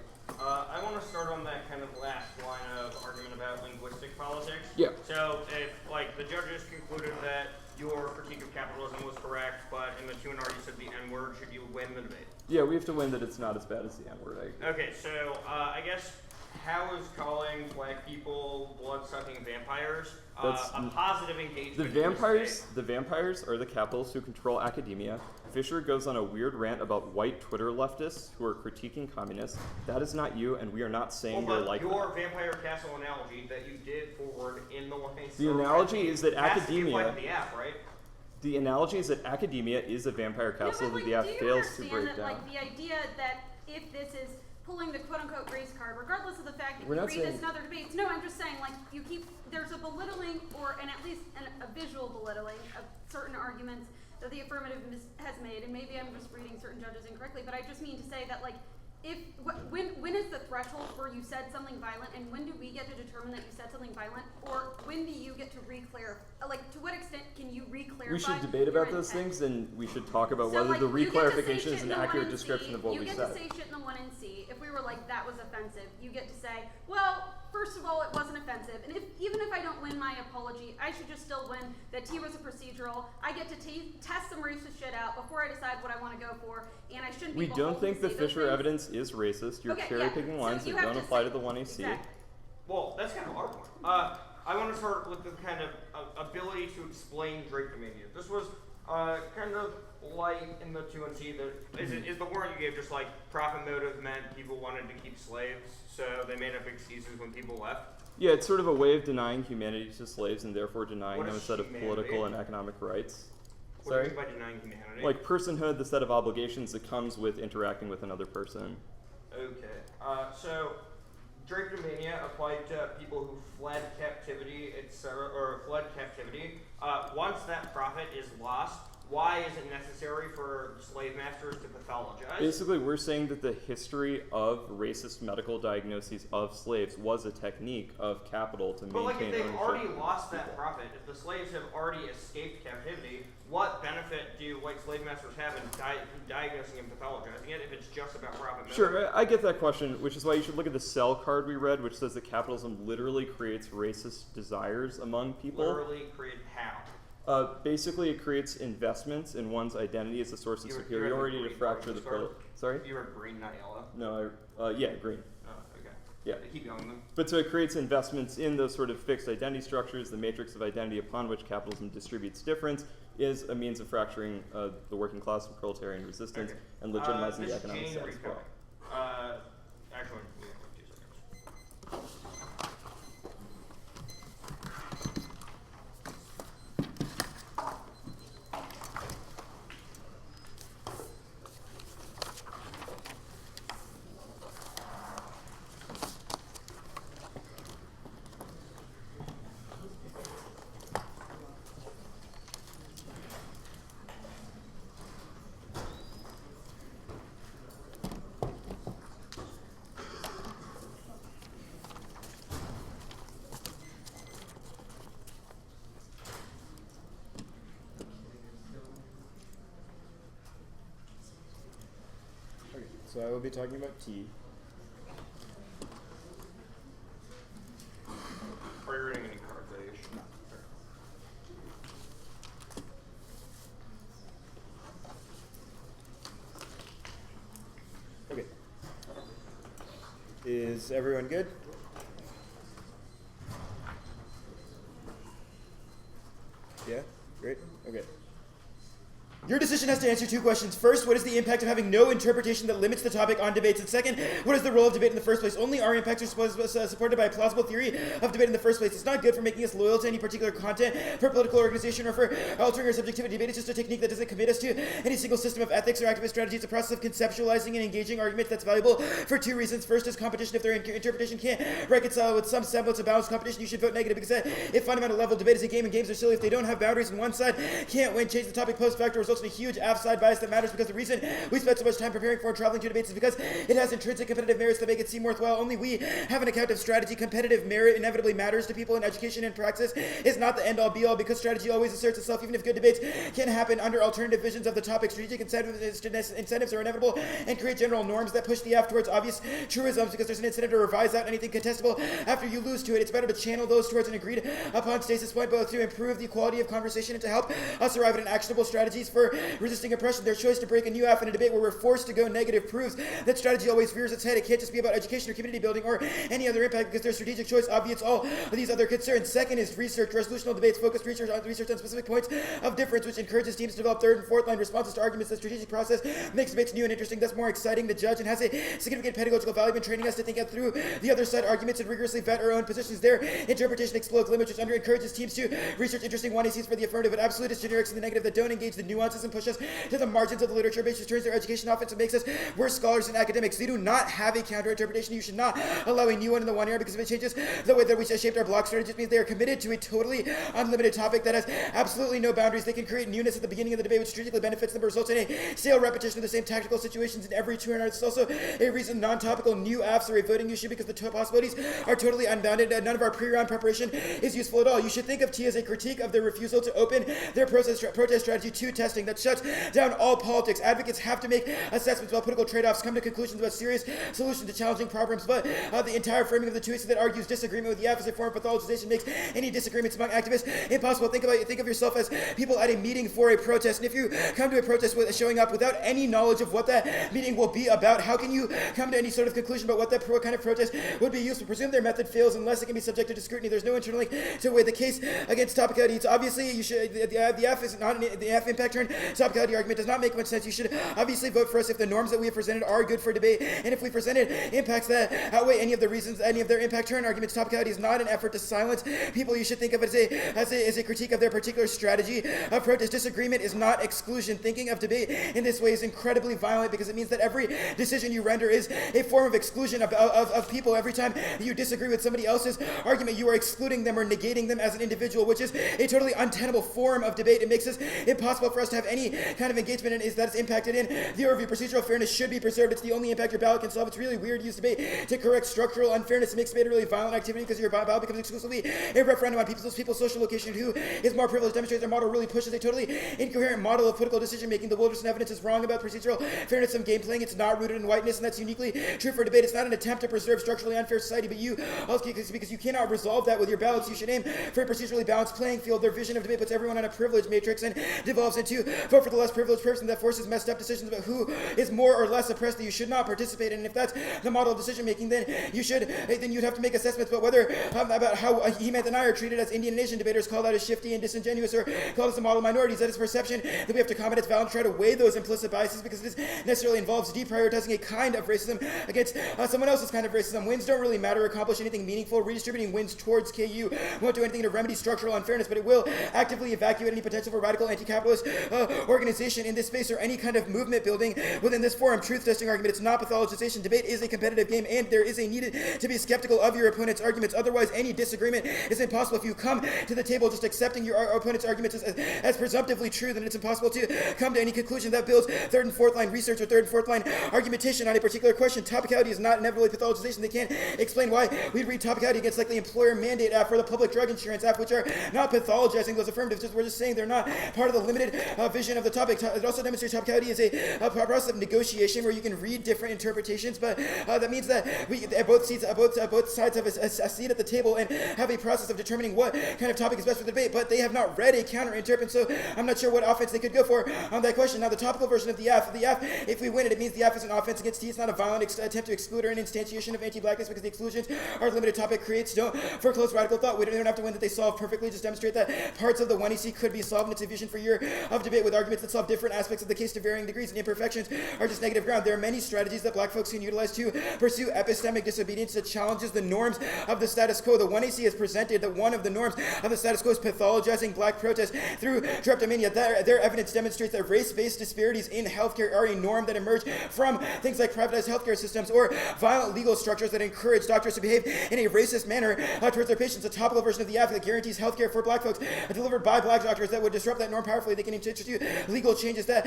I want to start on that kind of last line of argument about linguistic politics. Yeah. So if, the judges concluded that your critique of capitalism was correct, but in the Q&R you said the N-word, should you win the debate? Yeah, we have to win that it's not as bad as the N-word. Okay, so I guess how is calling black people blood-sucking vampires a positive engagement? The vampires are the capitalists who control academia. Fisher goes on a weird rant about white Twitter leftists who are critiquing communists. That is not you, and we are not saying you're like your vampire castle analogy that you did forward in the line. The analogy is that academia. The app, right? The analogy is that academia is a vampire castle that the app fails to break down. The idea that if this is pulling the quote-unquote race card, regardless of the fact that you read this in other debates. No, I'm just saying, there's a belittling, and at least a visual belittling of certain arguments that the affirmative has made, and maybe I'm just reading certain judges incorrectly, but I just mean to say that, when is the threshold where you said something violent, and when do we get to determine that you said something violent, or when do you get to re-clarify? To what extent can you re-clarify? We should debate about those things, and we should talk about whether the re-clarification is an accurate description of what we said. You get to say shit in the 1 and C. If we were that was offensive, you get to say, well, first of all, it wasn't offensive, and even if I don't win my apology, I should just still win that T was a procedural. I get to test some racist shit out before I decide what I want to go for, and I shouldn't be. We don't think the Fisher evidence is racist. You're cherry-picking lines that don't apply to the 1AC. Exactly. Well, that's kind of our point. I want to start with the kind of ability to explain drapetomania. This was kind of light in the 2 and C. Is the warrant you gave just profit motive meant people wanted to keep slaves, so they made up excuses when people left? Yeah, it's sort of a way of denying humanity to slaves and therefore denying them a set of political and economic rights. What do you mean by denying humanity? Like personhood, the set of obligations that comes with interacting with another person. Okay. So drapetomania applied to people who fled captivity, etc., or fled captivity. Once that profit is lost, why is it necessary for slave masters to pathologize? Basically, we're saying that the history of racist medical diagnoses of slaves was a technique of capital to But like, maintain if they've ownership. already lost that profit, if the slaves have already escaped captivity, what benefit do white slave masters have in diagnosing and pathologizing it if it's just about profit? Sure, I get that question, which is why you should look at the Cell card we read, which says that capitalism literally creates racist desires among people. Literally create how? Basically, it creates investments in one's identity as a source of superiority to fracture the pillar. Sorry? You were green, not yellow. No, yeah, green. Oh, okay. Yeah. Keep going then. But so it creates investments in those sort of fixed identity structures. The matrix of identity upon which capitalism distributes difference is a means of fracturing the working class and proletarian resistance and legitimizing the economic status quo. Actually, we have 2 seconds. So I will be talking about T. Are you reading any card page? No. Okay. Is everyone good? Yeah? Great? Okay. Your decision has to answer 2 questions. First, what is the impact of having no interpretation that limits the topic on debates? And second, what is the role of debate in the first place? Only our impacts are supported by a plausible theory of debate in the first place. It's not good for making us loyal to any particular content, for political organization, or for altering our subjectivity. Debate is just a technique that doesn't commit us to any single system of ethics or activist strategy. It's a process of conceptualizing and engaging arguments that's valuable for 2 reasons. First is competition. If their interpretation can't reconcile with some semblance of balanced competition, you should vote negative, because at fundamental level, debate is a game and games are silly if they don't have boundaries and one side can't win. Change the topic post facto results in a huge offside bias that matters, because the reason we spend so much time preparing for and traveling to debates is because it has intrinsic competitive merits that make it seem worthwhile. Only we have an account of strategy. Competitive merit inevitably matters to people in education and praxis. It's not the end-all be-all, because strategy always asserts itself, even if good debates can happen under alternative visions of the topic. Strategic incentives are inevitable and create general norms that push the F towards obvious truisms, because there's an incentive to revise out anything contestable after you lose to it. It's better to channel those towards an agreed upon stasis point, both to improve the quality of conversation and to help us arrive at an actionable strategies for resisting oppression. Their choice to break a new F in a debate where we're forced to go negative proves that strategy always rears its head. It can't just be about education or community building or any other impact, because their strategic choice obviates all of these other concerns. Second is research. Resolutional debates focus research on specific points of difference, which encourages teams to develop third and fourth line responses to arguments. The strategic process makes debates new and interesting, thus more exciting to judge, and has a significant pedagogical value in training us to think out through the other side arguments and rigorously vet our own positions. Their interpretation explodes limits, which encourages teams to research interesting one-ACs for the affirmative, but absolutist generics in the negative that don't engage the nuances and push us to the margins of the literature base, which turns their education off and makes us worse scholars and academics. They do not have a counter-interpretation. You should not allow a new one in the 1 year, because if it changes the way that we shaped our block strategy, it means they are committed to a totally unlimited topic that has absolutely no boundaries. They can create newness at the beginning of the debate, which strategically benefits them, but results in a stale repetition of the same tactical situations in every 2 hours. It's also a reason non-topical new apps are a voting issue, because the possibilities are totally unbounded. None of our pre-round preparation is useful at all. You should think of T as a critique of their refusal to open their protest strategy to testing that shuts down all politics. Advocates have to make assessments about political trade-offs, come to conclusions about serious solutions to challenging problems, but the entire framing of the 2 ACs that argues disagreement with the F as a form of pathologization makes any disagreements among activists impossible. Think of yourself as people at a meeting for a protest, and if you come to a protest with showing up without any knowledge of what that meeting will be about, how can you come to any sort of conclusion about what kind of protest would be useful? Presume their method fails unless it can be subjected to scrutiny. There's no internal link to weigh the case against topicality. It's obviously you should the F is not the F impact turn topicality argument does not make much sense. You should obviously vote for us if the norms that we have presented are good for debate, and if we presented impacts that outweigh any of the reasons, any of their impact turn arguments. Topicality is not an effort to silence people. You should think of it as a critique of their particular strategy of protest. Disagreement is not exclusion. Thinking of debate in this way is incredibly violent, because it means that every decision you render is a form of exclusion of people. Every time you disagree with somebody else's argument, you are excluding them or negating them as an individual, which is a totally untenable form of debate. It makes it impossible for us to have any kind of engagement in is that it's impacted in. The overview procedural fairness should be preserved. It's the only impact your ballot can solve. It's really weird to use debate to correct structural unfairness. It makes debate a really violent activity because your ballot becomes exclusively a referendum on people's social location. Who is more privileged demonstrates their model really pushes a totally incoherent model of political decision making. The Wilderson evidence is wrong about procedural fairness of game playing. It's not rooted in whiteness, and that's uniquely true for debate. It's not an attempt to preserve structurally unfair society, but you also because you cannot resolve that with your ballots. You should aim for a procedurally balanced playing field. Their vision of debate puts everyone on a privilege matrix and devolves into vote for the less privileged person. That forces messed up decisions about who is more or less oppressed that you should not participate in. And if that's the model of decision making, then you'd have to make assessments about whether about how Hemant and I are treated as Indian and Asian debaters, called out as shifty and disingenuous, or called as the model minorities. That is perception that we have to comment. It's valid to try to weigh those implicit biases because it necessarily involves deprioritizing a kind of racism against someone else's kind of racism. Wins don't really matter or accomplish anything meaningful. Redistributing wins towards KU won't do anything to remedy structural unfairness, but it will actively evacuate any potential for radical anti-capitalist organization in this space or any kind of movement building within this forum. Truth-testing argument, it's not pathologization. Debate is a competitive game, and there is a need to be skeptical of your opponent's arguments. Otherwise, any disagreement is impossible. If you come to the table just accepting your opponent's arguments as presumptively true, then it's impossible to come to any conclusion that builds third and fourth line research or third and fourth line argumentation on a particular question. Topicality is not inevitably pathologization. They can't explain why we'd read topicality against like the employer mandate act or the public drug insurance act, which are not pathologizing those affirmatives. We're just saying they're not part of the limited vision of the topic. It also demonstrates topicality is a process of negotiation where you can read different interpretations, but that means that we both sides have a seat at the table and have a process of determining what kind of topic is best for the debate, but they have not read a counter-interp, and so I'm not sure what offense they could go for on that question. Now, the topical version of the F, if we win it, it means the F is an offense against T. It's not a violent attempt to exclude or an instantiation of anti-blackness because the exclusions our limited topic creates don't foreclose radical thought. We don't have to win that they solve perfectly, just demonstrate that parts of the 1EC could be solved, and it's a vision for year of debate with arguments that solve different aspects of the case to varying degrees, and imperfections are just negative ground. There are many strategies that black folks can utilize to pursue epistemic disobedience that challenges the norms of the status quo. The 1AC has presented that one of the norms of the status quo is pathologizing black protest through drapetomania. Their evidence demonstrates that race-based disparities in healthcare are a norm that emerge from things like privatized healthcare systems or violent legal structures that encourage doctors to behave in a racist manner towards their patients. A topical version of the app that guarantees healthcare for black folks delivered by black doctors that would disrupt that norm powerfully. They can institute legal changes that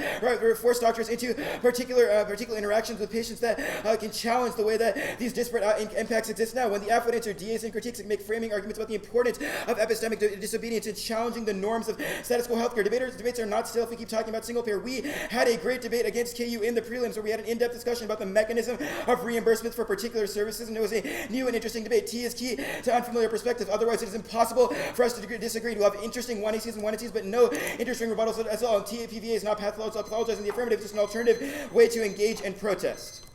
force doctors into particular interactions with patients that can challenge the way that these disparate impacts exist now. When the app would answer DAs and critiques and make framing arguments about the importance of epistemic disobedience and challenging the norms of status quo healthcare. Debates are not still if we keep talking about single payer. We had a great debate against KU in the prelims where we had an in-depth discussion about the mechanism of reimbursements for particular services, and it was a new and interesting debate. T is key to unfamiliar perspective. Otherwise, it is impossible for us to disagree. We'll have interesting 1ACs and 1ACs, but no interesting rebuttals as well. And TPVA is not pathologizing the affirmative, just an alternative way to engage and protest.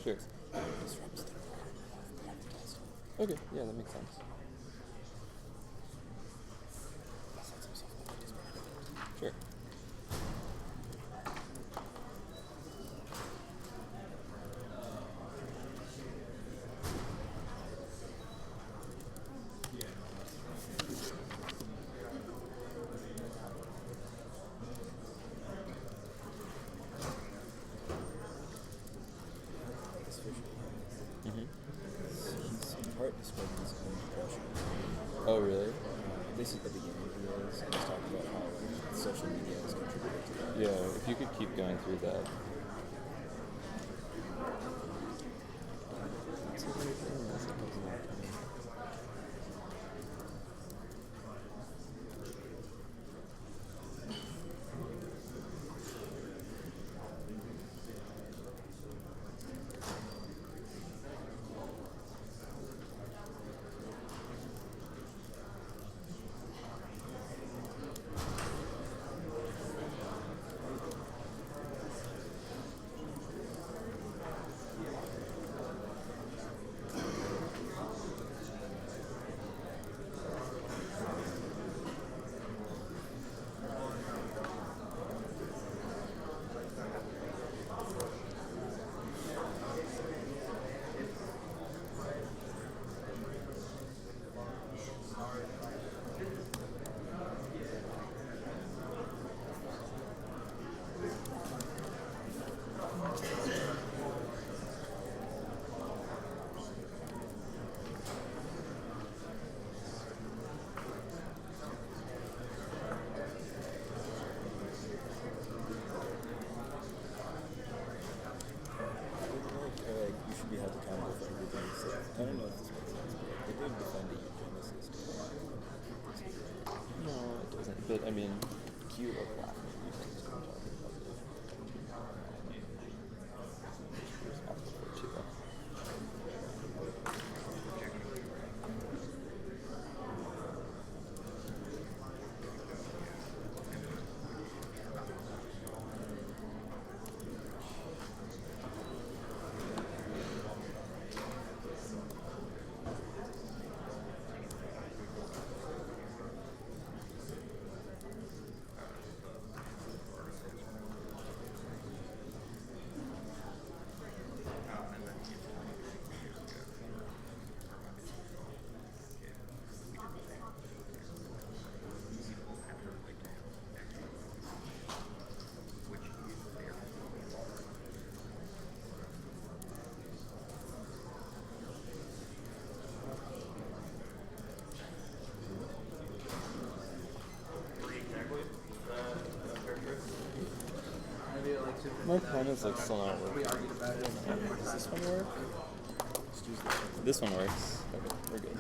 Sure. Okay, yeah, that makes sense. Sure. He's in part describing his own depression. Oh, really? At least at the beginning he was. And he's talking about how social media has contributed to that. Yeah, if you could keep going through that. You should be held accountable for everything he says. I don't know if this makes sense, but they did defend a eugenicist. No, it doesn't. But I mean, Q or Blackness, you can just talk about it. There's option for two. My pen is like still not working. Does this one work? This one works. Okay, we're good.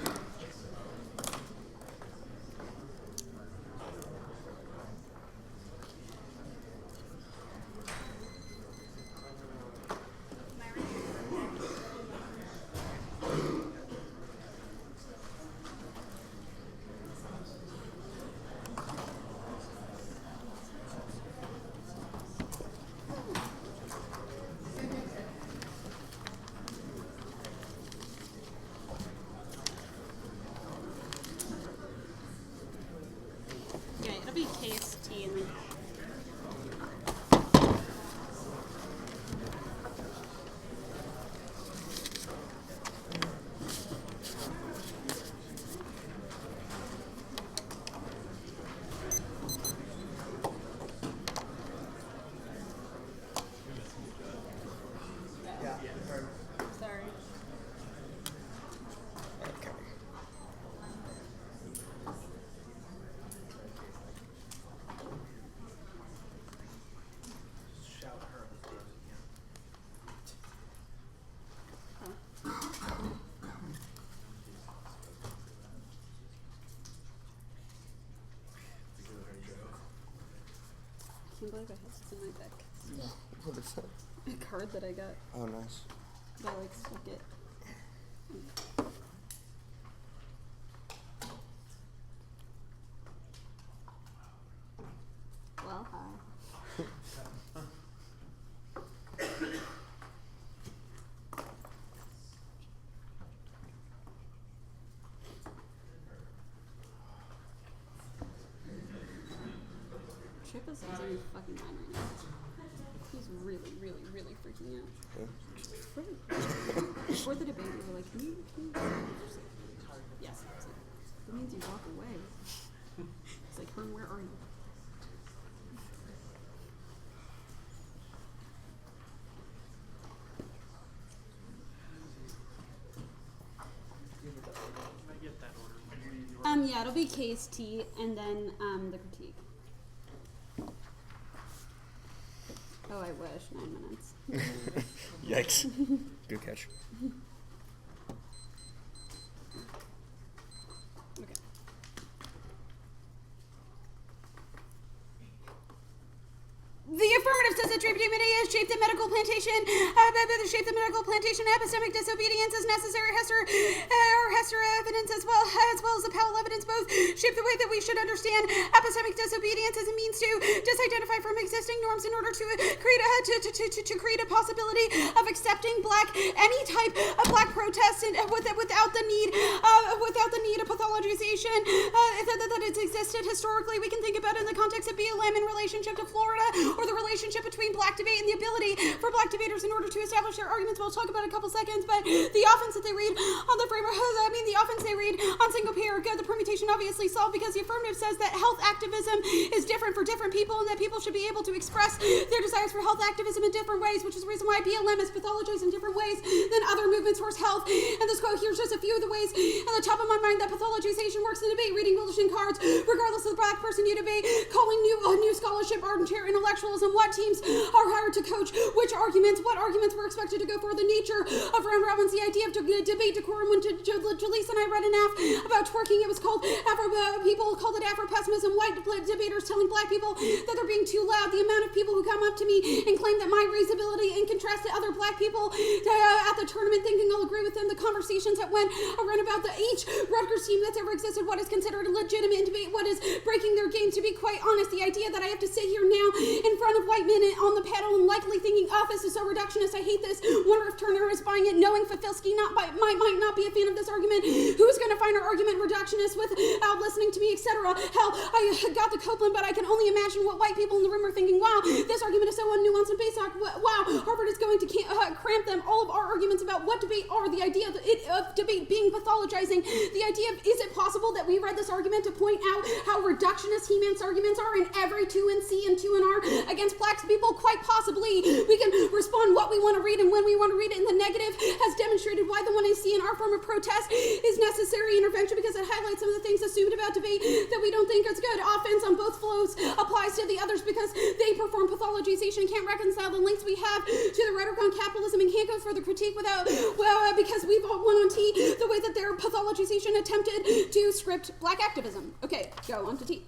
Yeah, it'll be KST and then. Sorry. I can't believe I have this in my deck. What is that? A card that I got. Oh, nice. I like stuck it. Well, hi. Chip is losing his fucking mind right now. He's really, really, really freaking out. Before the debate, we were like, can you yes. It's like, that means you walk away. It's like, Herm, where are you? Yeah, it'll be case T and then the critique. Oh, I wish. 9 minutes. Yikes. Good catch. Okay. The affirmative says that Draped-Amity has shaped the medical plantation, epistemic disobedience is necessary, Hester evidence as well as the Powell evidence both shape the way that we should understand epistemic disobedience as a means to disidentify from existing norms in order to create a possibility of accepting any type of black protest without the need of pathologization that it's existed historically. We can think about it in the context of BLM in relationship to Florida, or the relationship between black debate and the ability for black debaters in order to establish their arguments. We'll talk about it in a couple seconds, but the offense that they read on the framework, the offense they read on single payer good, the permutation obviously solved because the affirmative says that health activism is different for different people and that people should be able to express their desires for health activism in different ways, which is the reason why BLM is pathologized in different ways than other movements towards health. And this quote, here's just a few of the ways on the top of my mind that pathologization works in debate: reading bulletin cards, regardless of the black person you debate, calling new scholarship arbitrary intellectualism, what teams are hired to coach which arguments, what arguments were expected to go for, the nature of round robins, the idea of debate decorum. When Jaleesa and I read an app about twerking, it was called people called it Afro-pessimism, white debaters telling black people that they're being too loud. The amount of people who come up to me and claim that my reasonability in contrast to other black people at the tournament thinking I'll agree with them, the conversations that went around about each Rutgers team that's ever existed, what is considered legitimate in debate, what is breaking their game. To be quite honest, the idea that I have to sit here now in front of white men on the panel and likely thinking, this is so reductionist, I hate this, wonder if Turner is buying it, knowing Fafilski might not be a fan of this argument, who's going to find our argument reductionist without listening to me, etc. Hell, I got the Copeland, but I can only imagine what white people in the room are thinking. Wow, this argument is so unnuanced and basic. Wow, Harvard is going to cramp them. All of our arguments about what debate are, the idea of debate being pathologizing, the idea of, is it possible that we read this argument to point out how reductionist He-Man's arguments are in every 2 and C and 2 and R against black people? Quite possibly. We can respond what we want to read and when we want to read it, and the negative has demonstrated why the 1AC in our form of protest is necessary intervention, because it highlights some of the things assumed about debate that we don't think is good. Offense on both flows applies to the others because they perform pathologization and can't reconcile the links we have to the rhetoric on capitalism and can't go further critique without, because we've all won on T the way that their pathologization attempted to script black activism. Okay, go on to T.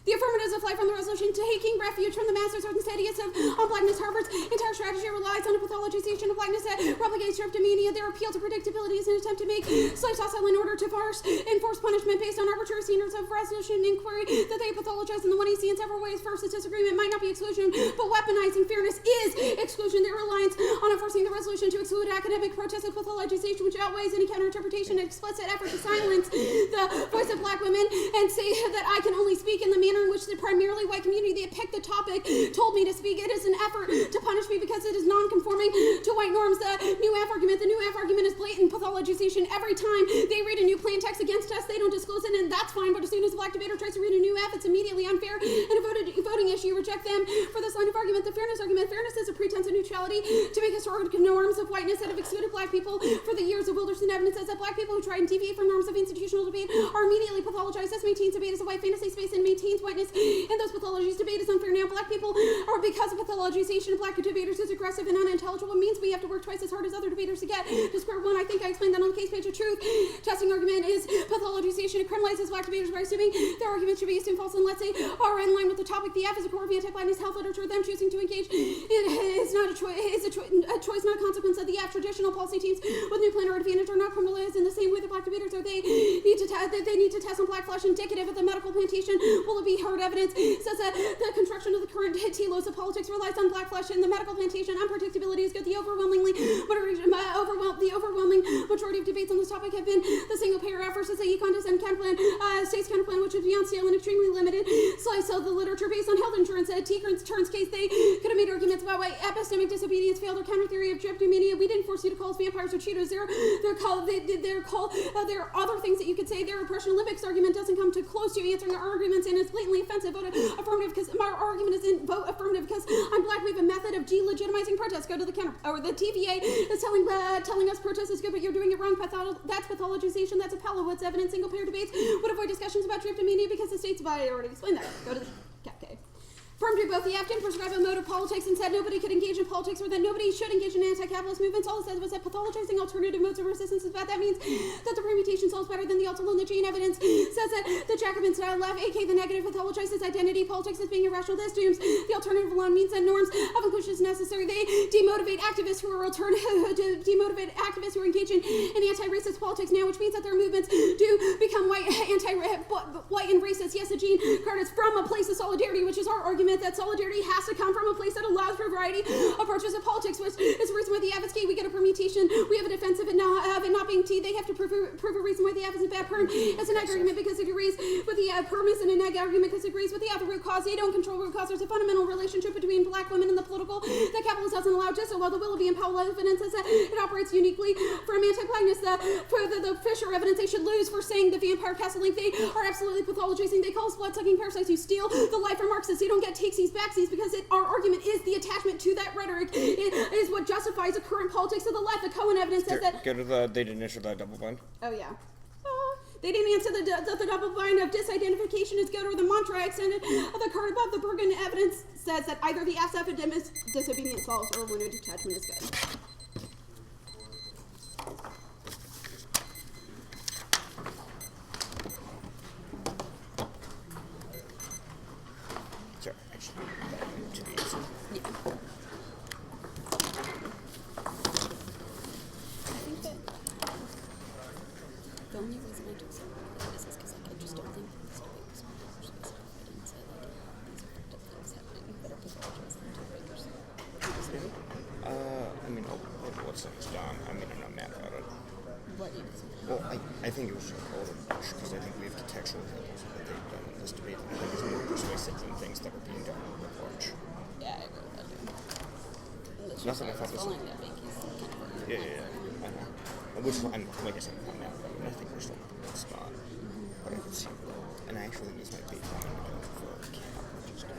The affirmatives apply from the resolution taking refuge from the masters of Insidious on Blackness. Harvard's entire strategy relies on a pathologization of blackness that replicates amenia. Their appeal to predictability is an attempt to make slaves hostile in order to enforce punishment based on arbitrary standards of resolution and inquiry that they pathologize in the 1AC in several ways. First, a disagreement might not be exclusion, but weaponizing fairness is exclusion. Their reliance on enforcing the resolution to exclude academic protest and pathologization, which outweighs any counterinterpretation and explicit effort to silence the voice of black women and say that I can only speak in the manner in which the primarily white community that picked the topic told me to speak. It is an effort to punish me because it is non-conforming to white norms. The new F argument is blatant pathologization. Every time they read a new plain text against us, they don't disclose it, and that's fine, but as soon as a black debater tries to read a new F, it's immediately unfair and a voting issue. Reject them for this line of argument. The fairness argument. Fairness is a pretense of neutrality to make historical norms of whiteness that have excluded black people for the years of Wilderson evidence says that black people who try and deviate from norms of institutional debate are immediately pathologized. This maintains debate as a white fantasy space and maintains whiteness in those pathologies. Debate is unfair now. Black people are, because of pathologization of black debaters, is aggressive and unintelligible. It means we have to work twice as hard as other debaters to get to square one. I think I explained that on the case page of truth. Testing argument is pathologization. It criminalizes black debaters by assuming their arguments should be assumed false and, let's say, are in line with the topic. The F is a core of anti-blackness health literature. Them choosing to engage is not a choice. It's a choice, not a consequence of the F. Traditional policy teams with new plan or advantage are not criminalized in the same way that black debaters are. They need to test on black flesh indicative of the medical plantation will be hard evidence. Says that the construction of the current telos of politics relies on black flesh and the medical plantation. Unpredictability is good. The overwhelming majority of debates on this topic have been the single payer effort versus the econ and counterplan, state's counterplan, which is beyond scale and extremely limited. Slice of the literature based on health insurance. Turns case, they could have made arguments about why epistemic disobedience failed or counter theory of drapetomania. We didn't force you to call us vampires or cheaters. There are other things that you could say. Their oppression Olympics argument doesn't come too close to answering our arguments, and it's blatantly offensive. Vote affirmative because our argument isn't vote affirmative because I'm black. We have a method of delegitimizing protest. Go to the counter, or the TVA is telling us protest is good, but you're doing it wrong. That's pathologization. That's Apollo. What's evidence? Single payer debates would avoid discussions about drapetomania because the state's I already explained that. Go to the CapK. Affirmed to both. The Afghan prescribed a mode of politics and said nobody could engage in politics or that nobody should engage in anti-capitalist movements. All it said was that pathologizing alternative modes of resistance is bad. That means that the permutation solves better than the ultimate and the chain evidence. Says that the Jacobin style left, aka the negative, pathologizes identity politics as being irrational. This dooms. The alternative alone means that norms of inclusion is necessary. They demotivate activists who are engaged in anti-racist politics now, which means that their movements do become white and racist. Yes, Jean Carter's from a place of solidarity, which is our argument that solidarity has to come from a place that allows for a variety of approaches of politics, which is the reason why the F is gay. We get a permutation. We have a defense of it not being T. They have to prove a reason why the F is a bad perm. It's a neg argument because it agrees with the perm is a neg argument because it agrees with the other root cause. They don't control root cause. There's a fundamental relationship between black women and the political that capitalism doesn't allow. Just allow the Willoughby and Powell evidence is that it operates uniquely from anti-blackness. The Fisher evidence they should lose for saying the vampire castle link. They are absolutely pathologizing. They call us blood-sucking parasites who steal the life from Marxists. They don't get takesies, backsies because our argument is the attachment to that rhetoric. It is what justifies the current politics of the left. The Cohen evidence says that. They didn't issue that double bind. Oh yeah. They didn't answer the double bind of disidentification is good or the mantra extended of the card above. The Bergen evidence says that either the F's epidemic disobedience solves or when a detachment is good. The only reason I took some of this is because I just don't think this debate was actually specified and say these effective things happening that are pathologized into breakers. What's things done? I'm not mad about it. What do you disagree? Well, I think it was a little harsh because I think we have contextual examples of what they've done in this debate that I think is more persuasive than things that are being done at large. Yeah, I agree with that too. Nothing I thought was. Following that big, he's kind of Yeah. I know. Which, like I said, I'm mad about it. I think we're still in a good spot. But I can see, and I actually think this might be coming for camp, which is good.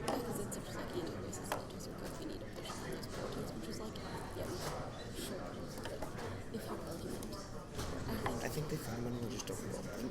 Because it's just like anti-racist politics are good. We need to push on those politics, which is like, yeah, sure. But if your argument, I think they fundamentally just don't know think.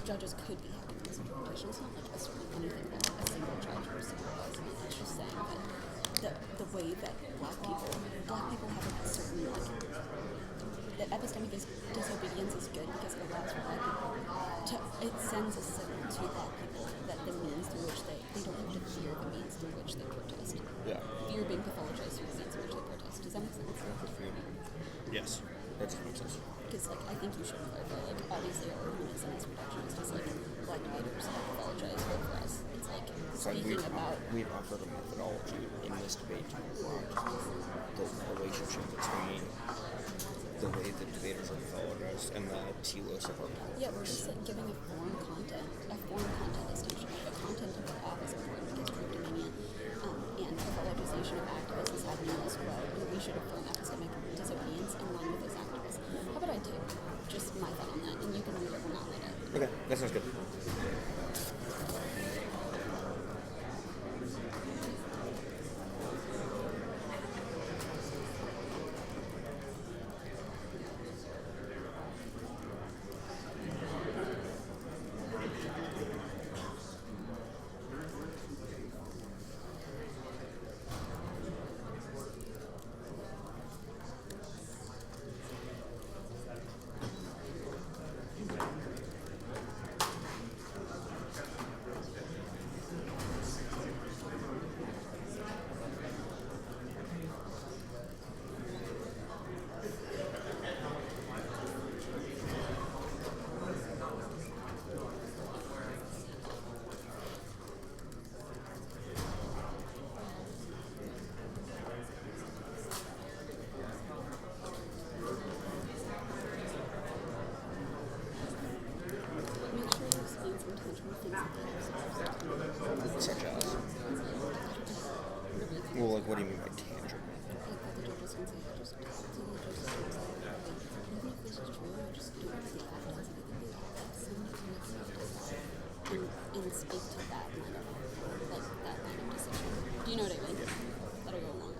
judges could be having this interpretation. It's not like asserting anything that a single judge or a single president. It's just saying that the way that black people have a certain that epistemic disobedience is good because it allows for black people it sends a signal to black people that the means through which they don't have to fear the means through which they protest. Yeah. Fear being pathologized through the means through which they protest. Does that make sense? Yes. That makes sense. Because I think you should clarify, obviously our argument isn't as reductionist as black debaters apologize for us. It's speaking about. We've offered a methodology in this debate to around the relationship between the way that debaters are pathologized and the telos of our politics. Yeah, we're just giving a foreign content distinction. The content of our app is important because drapetomania and pathologization of activists is happening elsewhere. We should affirm epistemic disobedience in line with those activists. How about I take just my thought on that, and you can read it or not read it? Okay, that sounds good. do you mean by tangible? And speak to that kind of, like, that kind of decision. Do you know what I mean? That'll go a long way.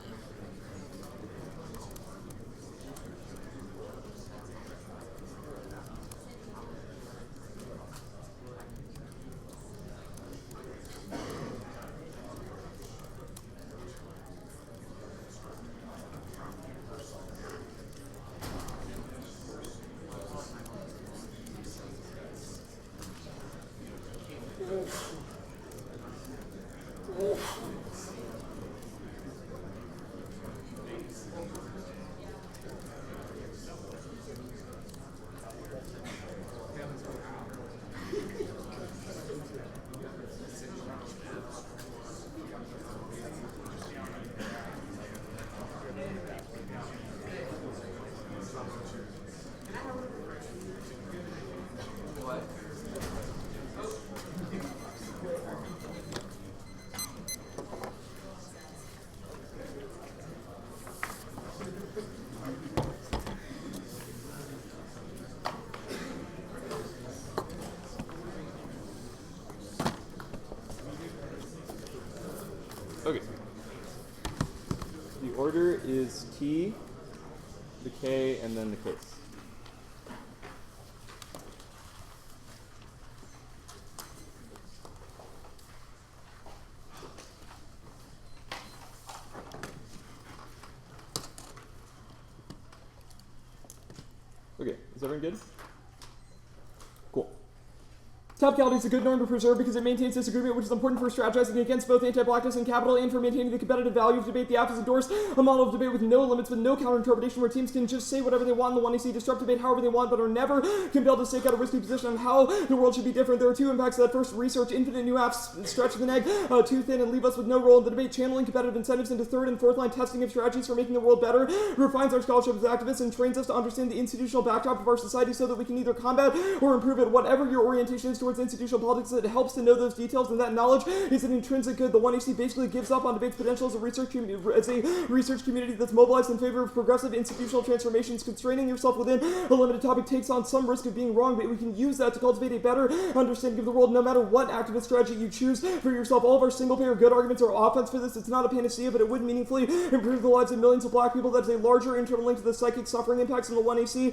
Okay. The order is T, the K, and then the case. Okay, is everyone good? Cool. Topicality is a good norm to preserve because it maintains disagreement, which is important for strategizing against both anti-blackness and capital and for maintaining the competitive value of debate. The app has endorsed a model of debate with no limits, with no counter-interpretation, where teams can just say whatever they want in the 1AC, disrupt debate however they want, but are never compelled to stake out a risky position on how the world should be different. There are two impacts to that. First, research infinite new apps stretch the neck too thin and leave us with no role in the debate, channeling competitive incentives into third and fourth line testing of strategies for making the world better, refines our scholarship as activists, and trains us to understand the institutional backdrop of our society so that we can either combat or improve it. Whatever your orientation is towards institutional politics, it helps to know those details, and that knowledge is an intrinsic good. The 1AC basically gives up on debate's potential as a research community that's mobilized in favor of progressive institutional transformations. Constraining yourself within a limited topic takes on some risk of being wrong, but we can use that to cultivate a better understanding of the world, no matter what activist strategy you choose for yourself. All of our single-payer good arguments are offense for this. It's not a panacea, but it would meaningfully improve the lives of millions of black people. That is a larger internal link to the psychic suffering impacts in the 1AC.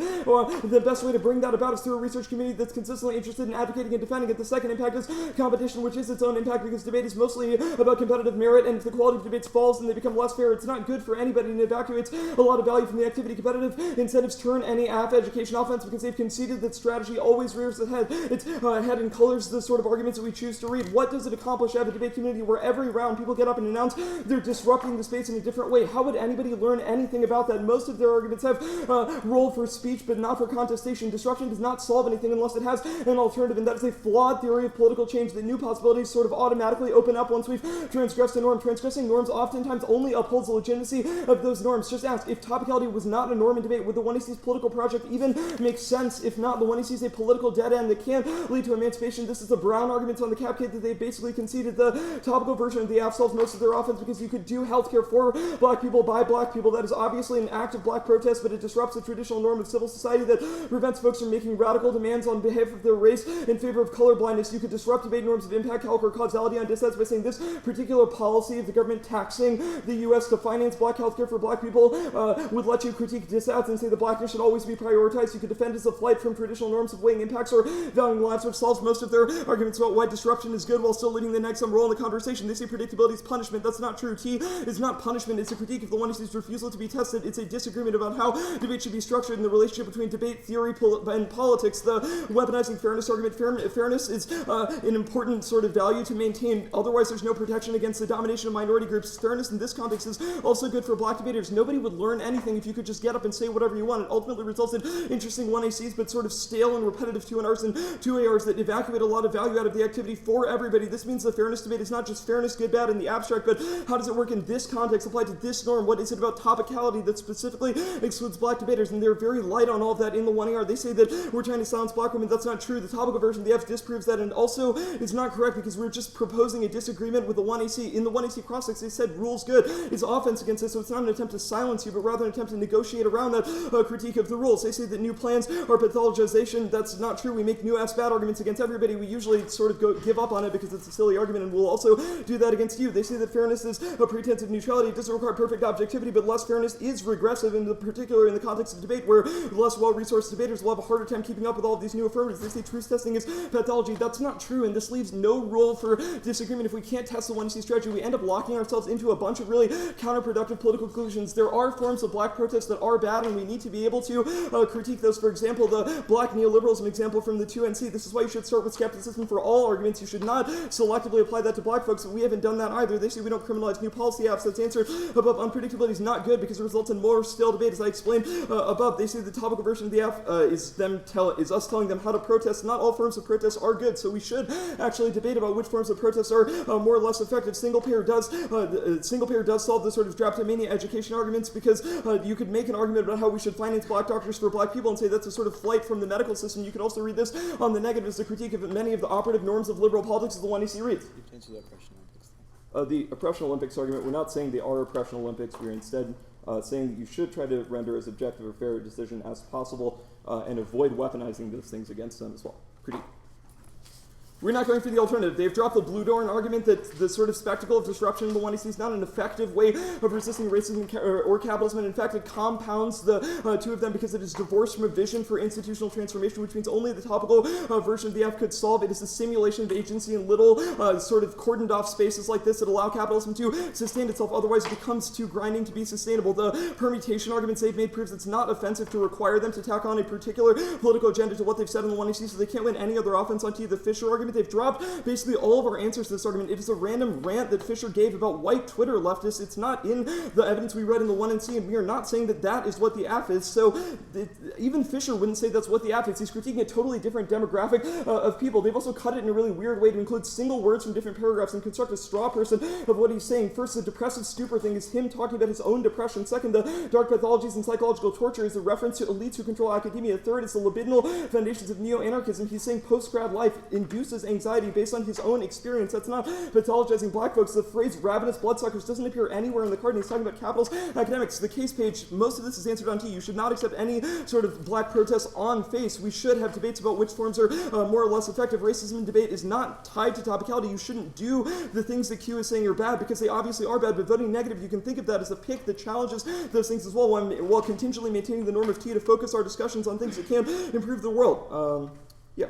The best way to bring that about is through a research community that's consistently interested in advocating and defending it. The second impact is competition, which is its own impact because debate is mostly about competitive merit, and if the quality of debates falls and they become less fair, it's not good for anybody and evacuates a lot of value from the activity. Competitive incentives turn any education offense because they've conceded that strategy always rears its head and colors the sort of arguments that we choose to read. What does it accomplish to have a debate community where every round people get up and announce they're disrupting the space in a different way? How would anybody learn anything about that? Most of their arguments have role for speech but not for contestation. Disruption does not solve anything unless it has an alternative, and that is a flawed theory of political change that new possibilities sort of automatically open up once we've transgressed a norm. Transgressing norms oftentimes only upholds the legitimacy of those norms. Just ask, if topicality was not a norm in debate, would the 1AC's political project even make sense? If not, the 1AC is a political dead end that can lead to emancipation. This is the Brown arguments on the cap kit that they basically conceded. The topical version of the app solves most of their offense because you could do healthcare for black people by black people. That is obviously an act of black protest, but it disrupts the traditional norm of civil society that prevents folks from making radical demands on behalf of their race in favor of colorblindness. You could disrupt debate norms of impact, calc, or causality on dissents by saying this particular policy of the government taxing the U.S. to finance black healthcare for black people would let you critique dissents and say the blackness should always be prioritized. You could defend as a flight from traditional norms of weighing impacts or valuing lives, which solves most of their arguments about why disruption is good while still leading the next some role in the conversation. They say predictability is punishment. That's not true. T is not punishment. It's a critique of the 1AC's refusal to be tested. It's a disagreement about how debate should be structured in the relationship between debate theory and politics. The weaponizing fairness argument. Fairness is an important sort of value to maintain. Otherwise, there's no protection against the domination of minority groups. Fairness in this context is also good for black debaters. Nobody would learn anything if you could just get up and say whatever you want. It ultimately results in interesting 1ACs, but sort of stale and repetitive 2NRs and 2ARs that evacuate a lot of value out of the activity for everybody. This means the fairness debate is not just fairness, good, bad in the abstract, but how does it work in this context, applied to this norm? What is it about topicality that specifically excludes black debaters? And they're very light on all of that in the 1AR. They say that we're trying to silence black women. That's not true. The topical version of the app EF disproves that, and also it's not correct because we're just proposing a disagreement with the 1AC. In the 1AC cross-text, they said rules good is offense against this, so it's not an attempt to silence you, but rather an attempt to negotiate around that critique of the rules. They say that new plans are pathologization. That's not true. We make new ass bad arguments against everybody. We usually sort of give up on it because it's a silly argument, and we'll also do that against you. They say that fairness is a pretense of neutrality. It doesn't require perfect objectivity, but less fairness is regressive, in particular in the context of debate, where less well-resourced debaters will have a harder time keeping up with all of these new affirmatives. They say truth testing is pathology. That's not true, and this leaves no role for disagreement. If we can't test the 1C strategy, we end up locking ourselves into a bunch of really counterproductive political conclusions. There are forms of black protests that are bad, and we need to be able to critique those. For example, the black neoliberalism example from the 2NC. This is why you should start with skepticism for all arguments. You should not selectively apply that to black folks. We haven't done that either. They say we don't criminalize new policy apps. That's answer above. Unpredictability is not good because it results in more stale debate, as I explained above. They say the topical version of the app is us telling them how to protest. Not all forms of protest are good, so we should actually debate about which forms of protest are more or less effective. Single payer does solve the sort of drapetomania education arguments, because you could make an argument about how we should finance black doctors for black people and say that's a sort of flight from the medical system. You could also read this on the negative as a critique of many of the operative norms of liberal politics, as the 1AC reads. You can answer the oppression Olympics thing. The oppression Olympics argument, we're not saying they are oppression Olympics. We're instead saying that you should try to render as objective or fair a decision as possible and avoid weaponizing those things against them as well. Pretty. We're not going for the alternative. They've dropped the blue door argument that the sort of spectacle of disruption in the 1AC is not an effective way of resisting racism or capitalism, and in fact it compounds the two of them because it is divorced from a vision for institutional transformation, which means only the topical version of the F could solve. It is a simulation of agency in little sort of cordoned off spaces like this that allow capitalism to sustain itself. Otherwise it becomes too grinding to be sustainable. The permutation arguments they've made proves it's not offensive to require them to tack on a particular political agenda to what they've said in the 1AC, so they can't win any other offense onto the Fisher argument. They've dropped basically all of our answers to this argument. It is a random rant that Fisher gave about white Twitter leftists. It's not in the evidence we read in the 1NC, and we are not saying that that is what the app is. So even Fisher wouldn't say that's what the app is. He's critiquing a totally different demographic of people. They've also cut it in a really weird way to include single words from different paragraphs and construct a straw person of what he's saying. First, the depressive stupor thing is him talking about his own depression. Second, the dark pathologies and psychological torture is a reference to elites who control academia. Third, it's the libidinal foundations of neo-anarchism. He's saying post-grad life induces anxiety based on his own experience. That's not pathologizing black folks. The phrase ravenous bloodsuckers doesn't appear anywhere in the card, and he's talking about capitalist academics. The case page, most of this is answered on T. You should not accept any sort of black protests on face. We should have debates about which forms are more or less effective. Racism in debate is not tied to topicality. You shouldn't do the things that Q is saying are bad because they obviously are bad, but voting negative, you can think of that as a pick that challenges those things as well, while contingently maintaining the norm of T to focus our discussions on things that can improve the world. Yeah.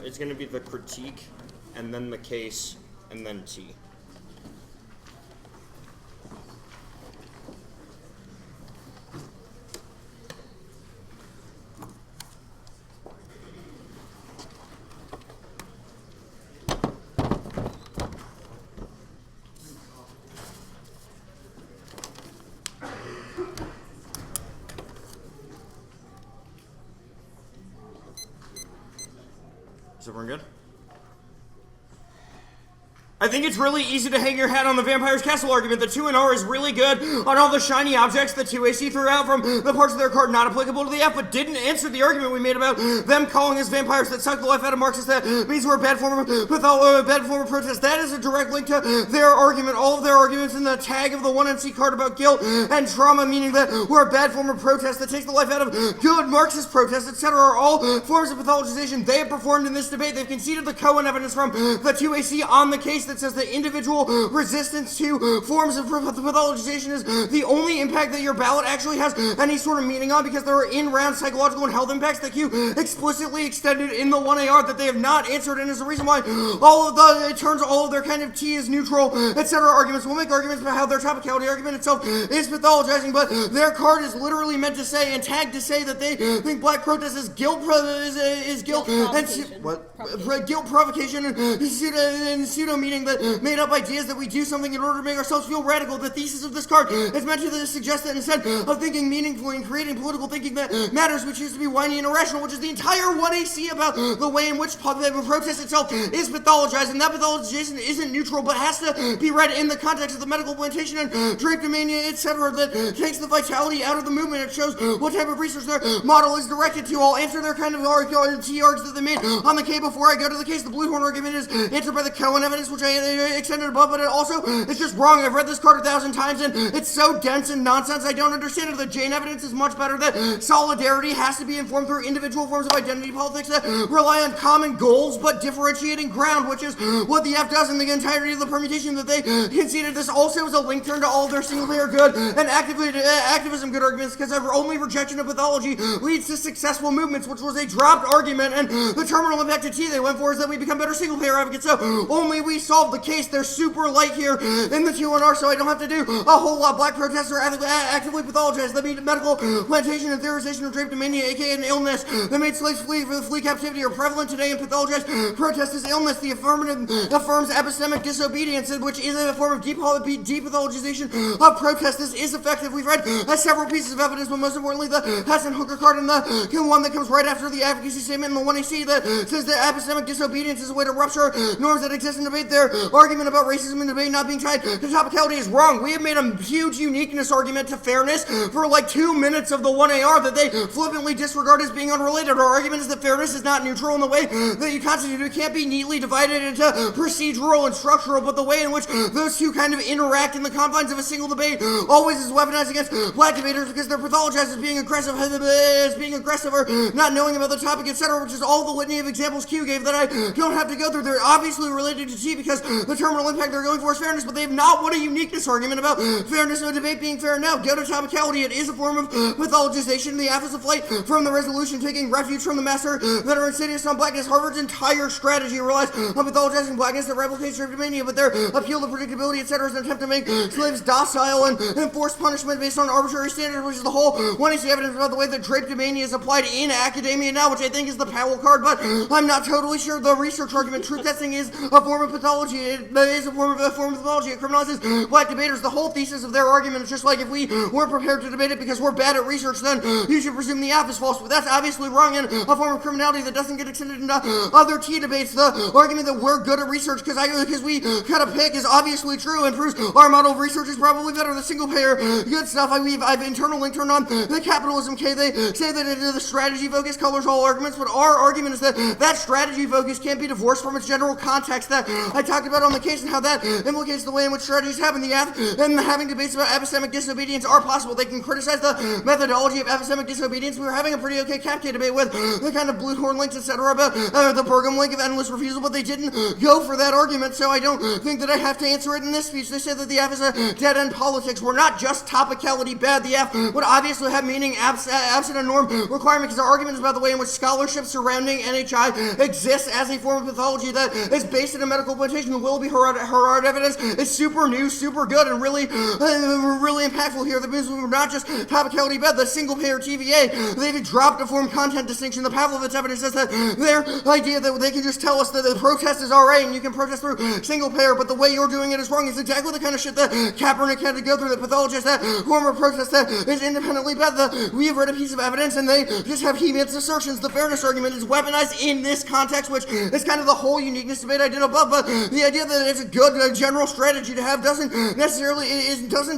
it's going to be the critique, and then the case, and then T. Is everyone good? I think it's really easy to hang your hat on the Vampire's Castle argument. The 2 and R is really good on all the shiny objects the 2AC threw out from the parts of their card not applicable to the F, but didn't answer the argument we made about them calling us vampires that suck the life out of Marxists. That means we're a bad form of protest. That is a direct link to their argument. All of their arguments in the tag of the 1NC card about guilt and trauma, meaning that we're a bad form of protest that takes the life out of good Marxist protests, etc., are all forms of pathologization they have performed in this debate. They've conceded the Cohen evidence from the 2AC on the case that says that individual resistance to forms of pathologization is the only impact that your ballot actually has any sort of meaning on, because there are in-round psychological and health impacts that Q explicitly extended in the 1AR that they have not answered, and is the reason why it turns all of their kind of T is neutral, etc. arguments. We'll make arguments about how their topicality argument itself is pathologizing, but their card is literally meant to say and tagged to say that they think black protest is guilt, guilt and guilt provocation and pseudo meaning that made up ideas that we do something in order to make ourselves feel radical. The thesis of this card is meant to suggest that instead of thinking meaningfully and creating political thinking that matters, we choose to be whiny and irrational, which is the entire 1AC about the way in which protest itself is pathologized. And that pathologization isn't neutral, but has to be read in the context of the medical plantation and drapetomania, etc., that takes the vitality out of the movement. It shows what type of research their model is directed to. I'll answer their kind of T-args that they made on the K before I go to the case. The blue horn argument is answered by the Cohen evidence, which I extended above, but it also, it's just wrong. I've read this card 1,000 times, and it's so dense and nonsense, I don't understand it. The Jane evidence is much better, that solidarity has to be informed through individual forms of identity politics that rely on common goals, but differentiating ground, which is what the F does in the entirety of the permutation that they conceded. This also is a link turn to all of their single-player good and activism good arguments, because their only rejection of pathology leads to successful movements, which was a dropped argument, and the terminal impact to T they went for is that we become better single-player advocates, so only we solve the case. They're super light here in the Q1R, so I don't have to do a whole lot. Black protests are actively pathologized. They made medical plantation and theorization of drapetomania, aka an illness that made slaves flee for the flea captivity, are prevalent today, and pathologized protest is illness. The affirmative affirms epistemic disobedience, which is a form of depathologization of protest. This is effective. We've read several pieces of evidence, but most importantly, the Hess and Hooker card, and the one that comes right after the advocacy statement in the 1AC that says that epistemic disobedience is a way to rupture norms that exist in debate. Their argument about racism in debate not being tied to topicality is wrong. We have made a huge uniqueness argument to fairness for like 2 minutes of the 1AR that they flippantly disregard as being unrelated. Our argument is that fairness is not neutral in the way that you constitute it. It can't be neatly divided into procedural and structural, but the way in which those two kind of interact in the confines of a single debate always is weaponized against black debaters, because they're pathologized as being aggressive or not knowing about the topic, etc., which is all the litany of examples Q gave that I don't have to go through. They're obviously related to T because the terminal impact they're going for is fairness, but they have not won a uniqueness argument about fairness of a debate being fair. Now, go to topicality. It is a form of pathologization. The F is a flight from the resolution, taking refuge from the master that are insidious on blackness. Harvard's entire strategy relies on pathologizing blackness that replicates drapetomania, but their appeal to predictability, etc., is an attempt to make slaves docile and enforce punishment based on arbitrary standards, which is the whole 1AC evidence about the way that drapetomania is applied in academia now, which I think is the Powell card, but I'm not totally sure. The research argument, truth testing, is a form of pathology. It is a form of pathology. It criminalizes black debaters. The whole thesis of their argument is just like, if we weren't prepared to debate it because we're bad at research, then you should presume the F is false. But that's obviously wrong, and a form of criminality that doesn't get extended into other T debates. The argument that we're good at research because we cut a pick is obviously true and proves our model of research is probably better. The single payer good stuff. I've internal link turned on the Capitalism K. They say that the strategy focus colors all arguments, but our argument is that that strategy focus can't be divorced from its general context. That talked about on the case and how that implicates the way in which strategies happen. The F and having debates about epistemic disobedience are possible. They can criticize the methodology of epistemic disobedience. We were having a pretty okay Capke debate with the kind of blue horn links, etc., about the Bergam link of endless refusal, but they didn't go for that argument, so I don't think that I have to answer it in this speech. They said that the F is a dead-end politics. We're not just topicality bad. The F would obviously have meaning absent a norm requirement, because our argument is about the way in which scholarship surrounding NHI exists as a form of pathology that is based in a medical implementation. The Willoughby Herard evidence is super new, super good, and really impactful here. That means we're not just topicality bad. The single-payer TVA, they've dropped a form content distinction. The Pavlovitz evidence says that their idea that they can just tell us that the protest is alright and you can protest through single-payer, but the way you're doing it is wrong. It's exactly the kind of shit that Kaepernick had to go through, that pathologists, that form of protest that is independently bad. We have read a piece of evidence and they just have He-Man's assertions. The fairness argument is weaponized in this context, which is kind of the whole uniqueness debate I did above, but the idea that it's a good general strategy to have doesn't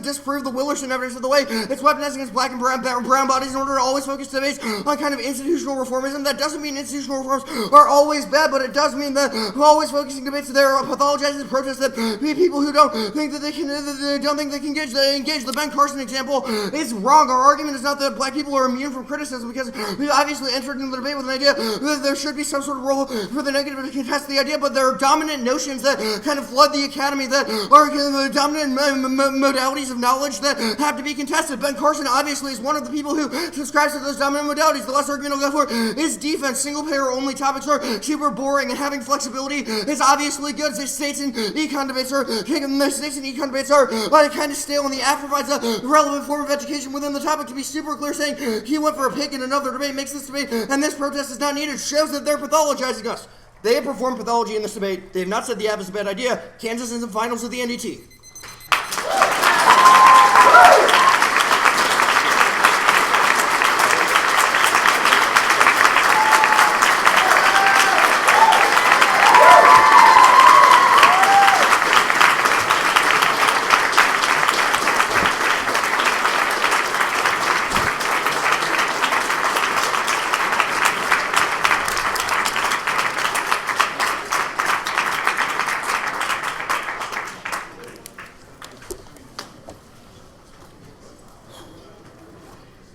disprove the Willerson evidence of the way it's weaponized against black and brown bodies in order to always focus debates on kind of institutional reformism. That doesn't mean institutional reforms are always bad, but it does mean that always focusing debates there are pathologizing the protests that people who don't think that they can engage. The Ben Carson example is wrong. Our argument is not that black people are immune from criticism, because we obviously entered into the debate with an idea that there should be some sort of role for the negative to contest the idea, but there are dominant notions that kind of flood the academy that are the dominant modalities of knowledge that have to be contested. Ben Carson obviously is one of the people who subscribes to those dominant modalities. The last argument I'll go for is defense. Single-payer only topics are super boring, and having flexibility is obviously good. The states and econ debates are kind of stale, and the app provides a relevant form of education within the topic. To be super clear, saying he went for a pick in another debate makes this debate and this protest is not needed shows that they're pathologizing us. They have performed pathology in this debate. They have not said the app is a bad idea. Kansas is in finals of the NDT.